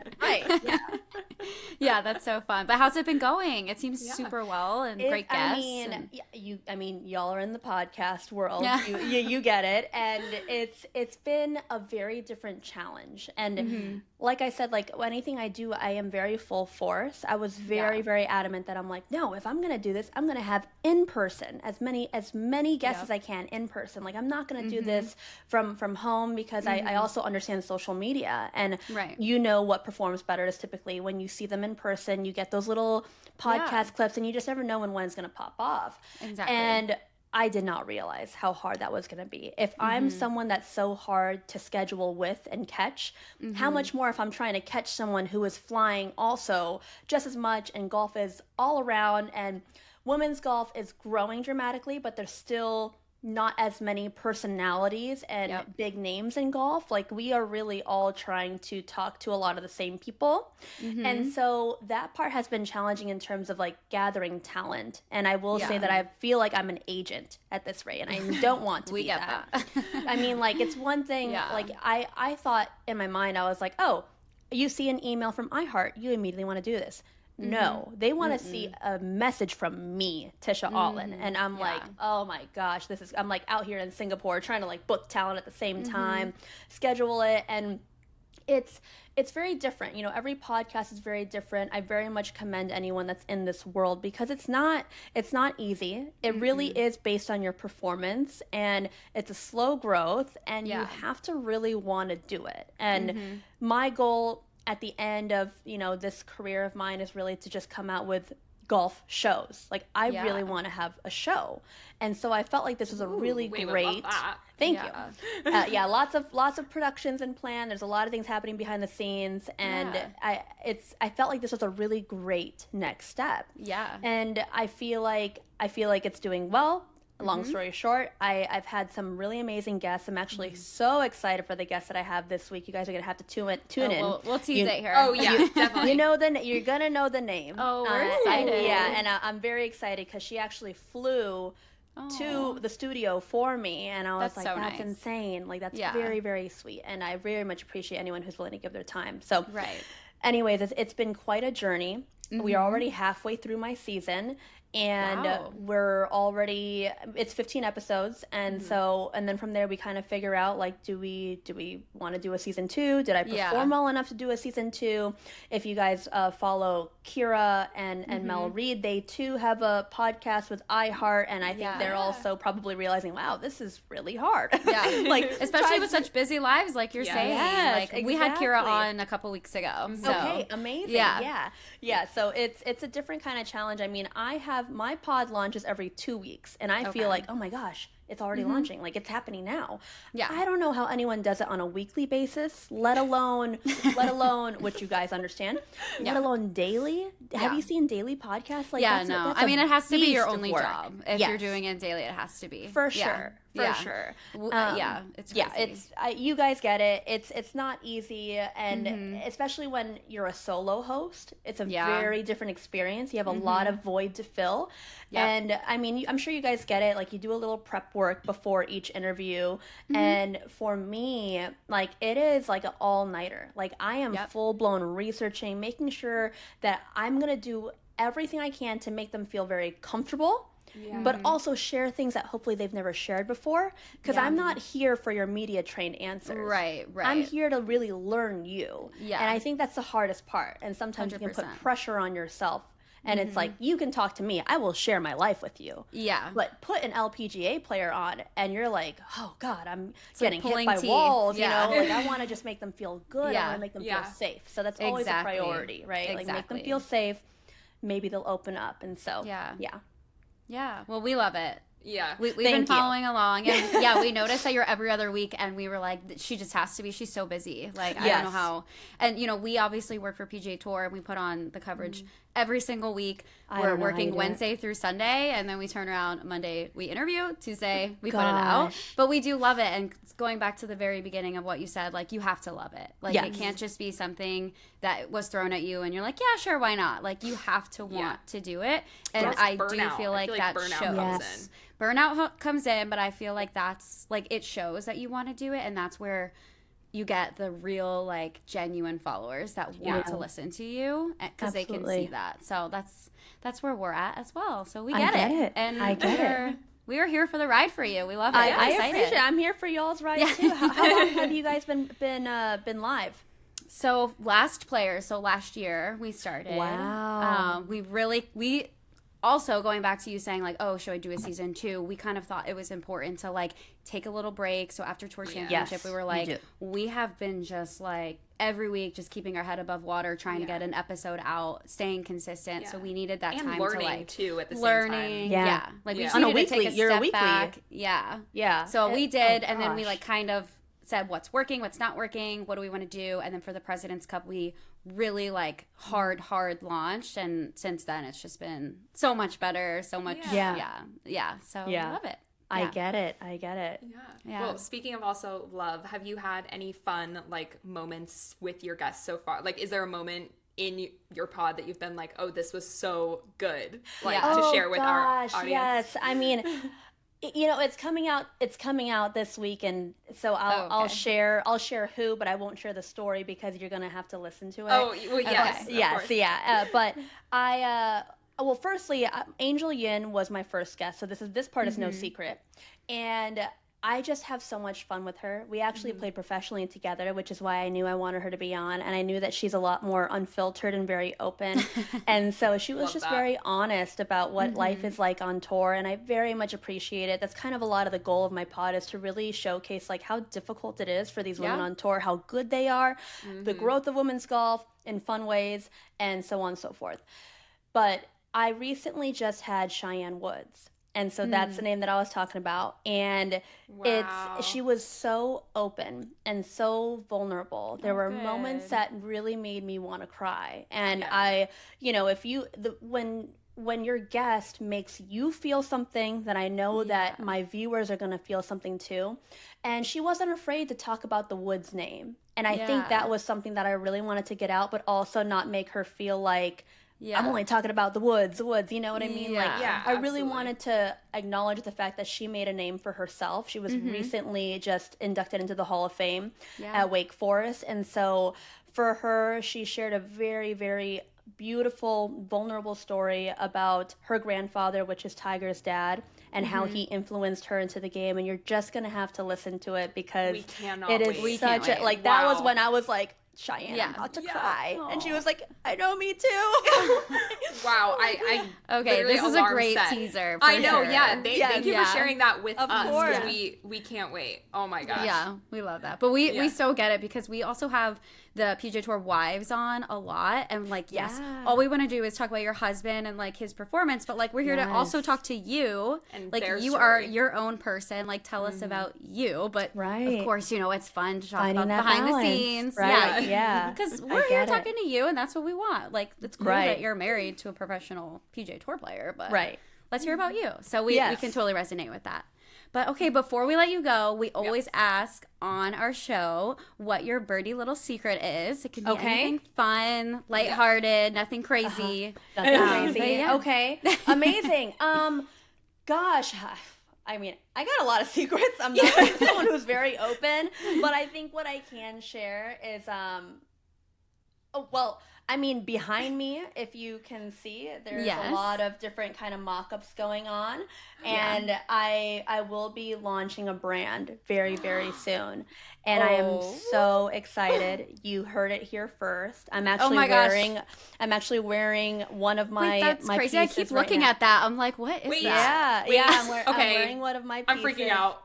Yeah. Yeah, that's so fun. But how's it been going? It seems super well and great guests. Y'all are in the podcast world. Yeah. You get it. And it's been a very different challenge. And like I said, like anything I do, I am very full force. I was very, very adamant that I'm like, no, if I'm going to do this, I'm going to have in person as many guests as I can in person. Like I'm not going to do this from home because I also understand social media and what performs better is typically when you see them in person, you get those little podcast clips and you just never know when one's going to pop off. Exactly. And I did not realize how hard that was going to be. If I'm someone that's so hard to schedule with and catch, how much more if I'm trying to catch someone who is flying also just as much, and golf is all around, and women's golf is growing dramatically, but there's still not as many personalities and big names in golf. Like we are really all trying to talk to a lot of the same people. And so that part has been challenging in terms of like gathering talent. And I will say that I feel like I'm an agent at this rate and I don't want to be that. I mean, like it's one thing, like I thought in my mind, I was like, oh, you see an email from iHeart, you immediately want to do this. No, they want to see a message from me, Tisha Alyn. And I'm like, oh my gosh, I'm like out here in Singapore trying to like book talent at the same time, schedule it. And it's very different. Every podcast is very different. I very much commend anyone that's in this world because it's not easy. It really is based on your performance and it's a slow growth and you have to really want to do it. And my goal at the end of this career of mine is really to just come out with golf shows. Like I really want to have a show, and so I felt like this was a really great. Thank you. Lots of productions in plan. There's a lot of things happening behind the scenes, and I felt like this was a really great next step. Yeah, and I feel like it's doing well. Long story short, I've had some really amazing guests. I'm actually so excited for the guests that I have this week. You guys are going to have to tune in. We'll tease it here. Oh, yeah, definitely. You're going to know the name. Oh, we're excited. And I'm very excited because she actually flew to the studio for me. And I was that's nice. Insane. Like, that's very, very sweet. And I very much appreciate anyone who's willing to give their time. So, anyways, it's been quite a journey. We are already halfway through my season. And we're already, it's 15 episodes. And so, and then from there we kind of figure out, like, do we want to do a season 2? Did I perform well enough to do a season 2? If you guys follow Kira and Mel Reed, they too have a podcast with iHeart. And I think they're also probably realizing, wow, this is really hard. Yeah. Like, especially with such busy lives, like you're saying. Yes, like, exactly. We had Kira on a couple weeks ago. So. Okay, amazing. Yeah. So it's a different kind of challenge. I mean, I have my pod launches every 2 weeks and I feel like, oh my gosh, it's already launching. Like, it's happening now. Yeah. I don't know how anyone does it on a weekly basis, let alone, which you guys understand, let alone daily. Have you seen daily podcasts? Like, that's I mean, it has to be your only job. If you're doing it daily, it has to be. For sure. For sure. It's crazy. You guys get it. It's not easy, and especially when you're a solo host, it's a very different experience. You have a lot of void to fill, and I mean, I'm sure you guys get it. Like, you do a little prep work before each interview, and for me, like, it is like an all-nighter. Like, I am full-blown researching, making sure that I'm gonna do everything I can to make them feel very comfortable. but also share things that hopefully they've never shared before. Because I'm not here for your media trained answers. Right. I'm here to really learn you. Yeah. And I think that's the hardest part. And sometimes you can put 100%. pressure on yourself. And it's like, you can talk to me. I will share my life with you. Yeah. But put an LPGA player on and you're like, oh, God, I'm getting hit pulling by teeth. walls. Yeah. You know, like I want to just make them feel good. I want to make them feel safe. So that's always a Exactly. priority, right? Like make them Exactly. feel safe. Maybe they'll open up. And so, Yeah. yeah. Yeah. Well, we love it. Yeah. We've been Thank you. following along, and yeah, we noticed that you're every other week, and we were like, she just has to be. She's so busy. Like, I don't know Yes. how. And you know, we obviously work for PGA Tour, and we put on the coverage every single week. I We're don't know how you working do it. Wednesday through Sunday, and then we turn around Monday. We interview. Tuesday we put it out. Gosh. But we do love it. And going back to the very beginning of what you said, like you have to love it. Like it Yes. can't just be something that was thrown at you, and you're like, yeah, sure, why not? Like you have to want to do it. And That's I do burnout. feel like that burnout shows. comes in. Burnout comes in, but I feel like that's like it shows that you want to do it, and that's where you get the real like genuine followers that want to listen to you because they can Absolutely. see that. So that's where we're at as well. So we I get, get it. and I get it. we are here for the ride for you. We love it. I We're excited. appreciate it. I'm here for y'all's ride too. How long have you guys been live? So last year we started. Wow. We also going back to you saying like, oh, should I do a season 2? We kind of thought it was important to like take a little break. So after Tour Championship, Yes, we were we like, do. we have been just like every week just keeping our head above water, trying to get an episode out, staying consistent. So we needed that And time learning to like too at the same learning. time. Yeah. Like we just On a needed to weekly- take a you're a step weekly. back. Yeah. Yeah. So we did, and then we gosh. like kind of said what's working, what's not working, what do we want to do, and then for the President's Cup, we really like hard launched, and since then it's just been so much better, so much, yeah. So Yeah. love it. I Yeah. get it. I get it. Yeah. Well, speaking of also love, have you had any fun like moments with your guests so far? Like, is there a moment in your pod that you've been like, oh, this was so good, like to share with our audience? Yes. I mean, you know, it's coming out this week, and so I'll share who, but I won't share the story because you're gonna have to listen to it. Oh, well, yes, Okay. of Yes, course. yeah. But well, firstly, Angel Yin was my first guest, so this part is no secret, and I just have so much fun with her. We actually played professionally together, which is why I knew I wanted her to be on, and I knew that she's a lot more unfiltered and very open, and so she was Love just that. very honest about what life is like on tour, and I very much appreciate it. That's kind of a lot of the goal of my pod, is to really showcase like how difficult it is for these women on tour, how good they are, the growth of women's golf in fun ways, and so on and so forth. But I recently just had Cheyenne Woods. And so that's the name that I was talking about. And she was so open and so vulnerable. There were moments that really made me want to cry. And when your guest makes you feel something, then I know that my viewers are going to feel something too. And she wasn't afraid to talk about the Woods name. And I think that was something that I really wanted to get out, but also not make her feel like, I'm only talking about the woods, you know what I mean? Like, I really wanted to acknowledge the fact that she made a name for herself. She was recently just inducted into the Hall of Fame at Wake Forest. And so for her, she shared a very, very beautiful, vulnerable story about her grandfather, which is Tiger's dad, and how he influenced her into the game. And you're just going to have to listen to it because We cannot it is wait. We can't such a, wait. like, that was Wow. when I was like, Cheyenne, I'm about to cry. And she was like, I know, me too. Wow, I Okay, literally this is a alarm great set. teaser. For I know, sure. yeah. Thank you for sharing that with Of us course. because we can't wait. Oh my gosh. Yeah, we love that. But we so get it because we also have the PGA Tour wives on a lot. And like, yes, all we want to do is talk about your husband and like his performance. But like, we're here to also talk to you. And like, their you story. are your own person. Like, tell us about you. But Right. of course, you know, it's fun to talk Finding about that behind balance, the scenes. right? Yeah. Because I we're here get it. talking to you and that's what we want. Like, it's cool Right. that you're married to a professional PGA Tour player. But Right. let's hear about you. So we Yes. can totally resonate with that. But okay, before we let you go, we always ask on our show what your Birdie Little Secret is. It can be anything fun, lighthearted, nothing crazy. Nothing crazy. but yeah. Okay. Amazing. Gosh, I mean, I got a lot of secrets. I'm not someone who's very open, but I think what I can share is Oh, well, I mean, behind me, if you can see, there's Yes. a lot of different kind of mock-ups going on, and I will be launching a brand very, very soon, and I am Oh. so excited. You heard it here first. my gosh. I'm actually wearing one of my Wait, that's my crazy. I pieces keep right looking now. at that. I'm like, what is Wait, that? Yeah, Wait, yeah. I'm okay. wearing one of my I'm pieces. freaking out.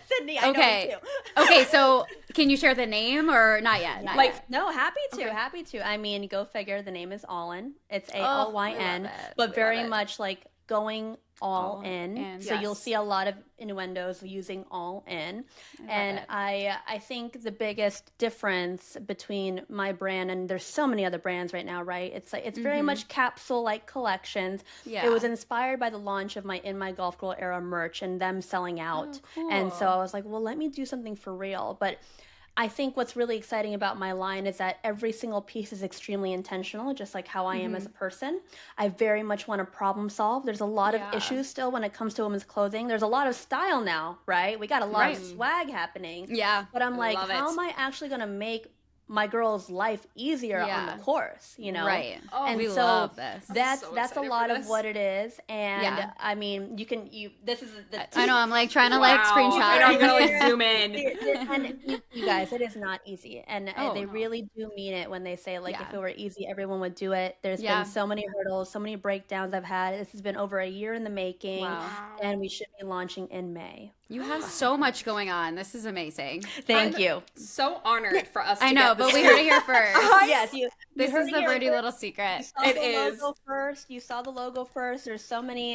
Sydney, I Okay. know you too. Okay, so can you share the name or not yet? Not Like, yet. No, happy Okay. to. I mean, go figure. The name is Alyn. It's Oh, Alyn, we love it. but We very love it. much like going all All in. in. So you'll Yes. see a lot of innuendos using all in. love And it. I think the biggest difference between my brand and there's so many other brands right now, right? It's like it's very much capsule like collections. Yeah. It was inspired by the launch of my In My Golf Girl era merch and them selling out. And so cool. I was like, well, let me do something for real. But I think what's really exciting about my line is that every single piece is extremely intentional, just like how I am as a person. I very much want to problem solve. There's a lot Yeah. of issues still when it comes to women's clothing. There's a lot of style now, right? We got a lot Right. of swag happening. Yeah. But I'm like, Love how it. am I actually going to make my girl's life easier on Yeah. the course, you know? Right. Oh, And we so love this. That's so that's a excited lot for of this. what it is. And Yeah. I mean, this is the I know. I'm like trying to like Wow. screenshot. I know, I'm gonna like zoom in. And you guys, it is not easy, and Oh, they no. really do mean it when they say like Yeah. if it were easy, everyone would do it. There's Yeah. been so many hurdles, so many breakdowns I've had. This has been over a year in the making, Wow. and we should be launching in May. You have so much going on. This is amazing. Thank I'm you. So honored for us to I know, get this but we heard it here first. Yes, you. This heard is it the here Birdie first. Little Secret. You saw It the is. logo first. You saw the logo first. There's so many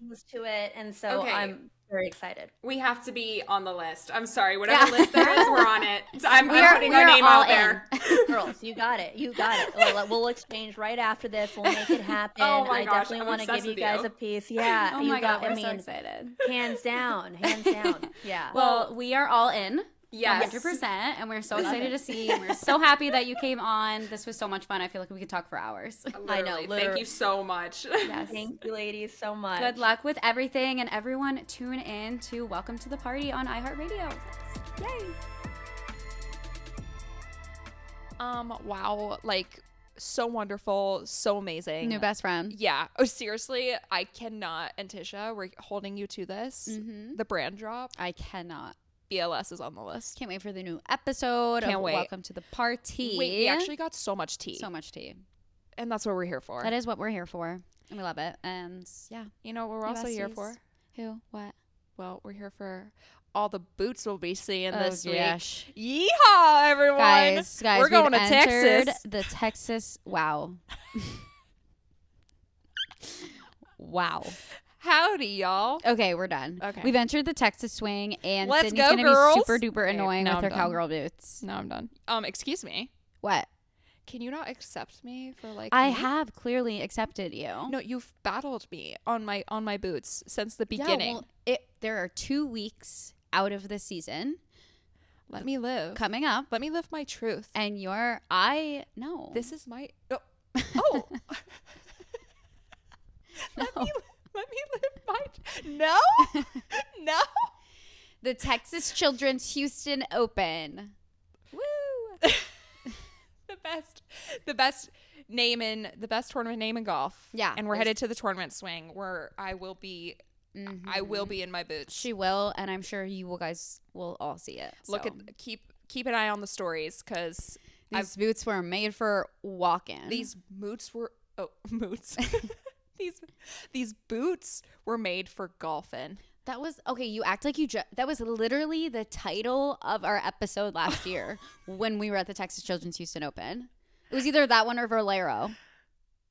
things to it, and so Okay. I'm very excited. We have to be on the list. I'm sorry, whatever list there is, we're on it. I'm We are- putting we our are name all out there. Girls, you got it. You got it. We'll exchange right after this. We'll make it happen. Oh my I gosh, definitely I'm want to obsessed give you with guys you. a piece. Yeah. Oh you my God, got, we're so excited. hands down. Hands down. Yeah. Well, we are all in. Yes. 100%. And we're so excited to see. We're so happy that you came on. This was so much fun. I feel like we could talk for hours. Literally. Thank literally. you so much. Yes. Thank you, ladies, so much. Good luck with everything. And everyone, tune in to Welcome to the Party on iHeartRadio. Yay. Wow, like so wonderful, so amazing. New best friend. Yeah. Oh, seriously, I cannot. And Tisha, we're holding you to this. Mm-hmm. The brand drop. I cannot. BLS is on the list. Can't wait for the new episode Can't of wait. Welcome to the Party. Wait, we actually got so much tea. so much tea. And that's what we're here for. That is what we're here for. And we love it. And yeah. You know what we're New also here besties. for? Who? What? Well, we're here for all the boots we'll be seeing this week. gosh. Yeehaw, everyone. Guys, we're going to we've entered Texas. the Texas. Wow. Wow. Howdy, y'all. Okay, we're done. Okay. We've entered the Texas swing, and Let's Sydney's go, gonna girls. be super duper Okay, annoying now with her I'm done. cowgirl boots. No, I'm done. Excuse me. What? Can you not accept me for like I me? have clearly accepted you. No, you've battled me on my boots since the Yeah, beginning. well, there are 2 weeks out of the season Let me live. coming up, Let me live my truth. and no. This is my oh. no. Let me live my no. No. The Texas Children's Houston Open. Woo! the best tournament name in golf. Yeah, And we're there's- headed to the tournament swing where I will be in my boots. She will, and I'm sure you guys will all see it. Look so. at keep an eye on the stories because These boots were made for walking. these moots were moots. these boots were made for golfing. That was okay. You act like that was literally the title of our episode last year when we were at the Texas Children's Houston Open. It was either that one or Valero.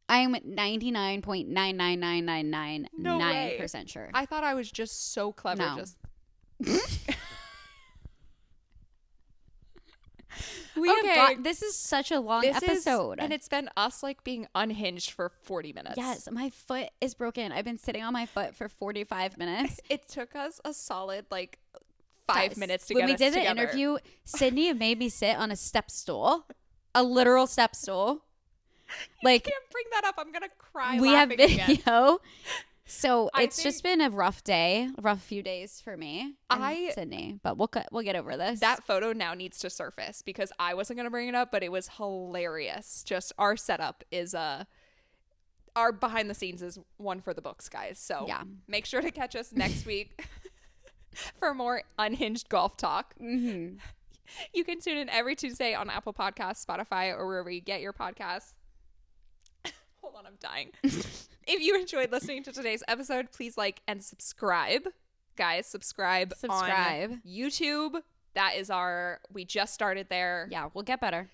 I'm 99.99999% sure. I thought I was just so clever. No. Just This is such a long episode. and it's been us like being unhinged for 40 minutes. Yes, my foot is broken. I've been sitting on my foot for 45 minutes. It took us a solid like 5 Guys, minutes to when get we us did the together. interview, Sydney made me sit on a step stool, a literal step stool. Like Can't bring that up. I'm gonna cry. we have laughing again. video. So I it's just been a rough few days for me in Sydney, but we'll get over this. That photo now needs to surface because I wasn't going to bring it up, but it was hilarious. Just our setup is our behind the scenes is one for the books, guys. So yeah, make sure to catch us next week for more unhinged golf talk. Mm-hmm. You can tune in every Tuesday on Apple Podcasts, Spotify, or wherever you get your podcasts. Hold on, I'm dying. If you enjoyed listening to today's episode, please like and subscribe. Guys, subscribe on YouTube. That is we just started there. Yeah, we'll get better.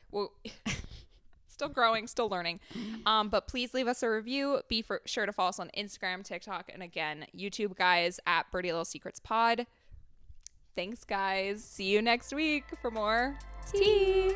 Still growing, still learning. But please leave us a review. Be sure to follow us on Instagram, TikTok, and again, YouTube, guys, at Birdie Little Secrets Pod. Thanks, guys. See you next week for more tea.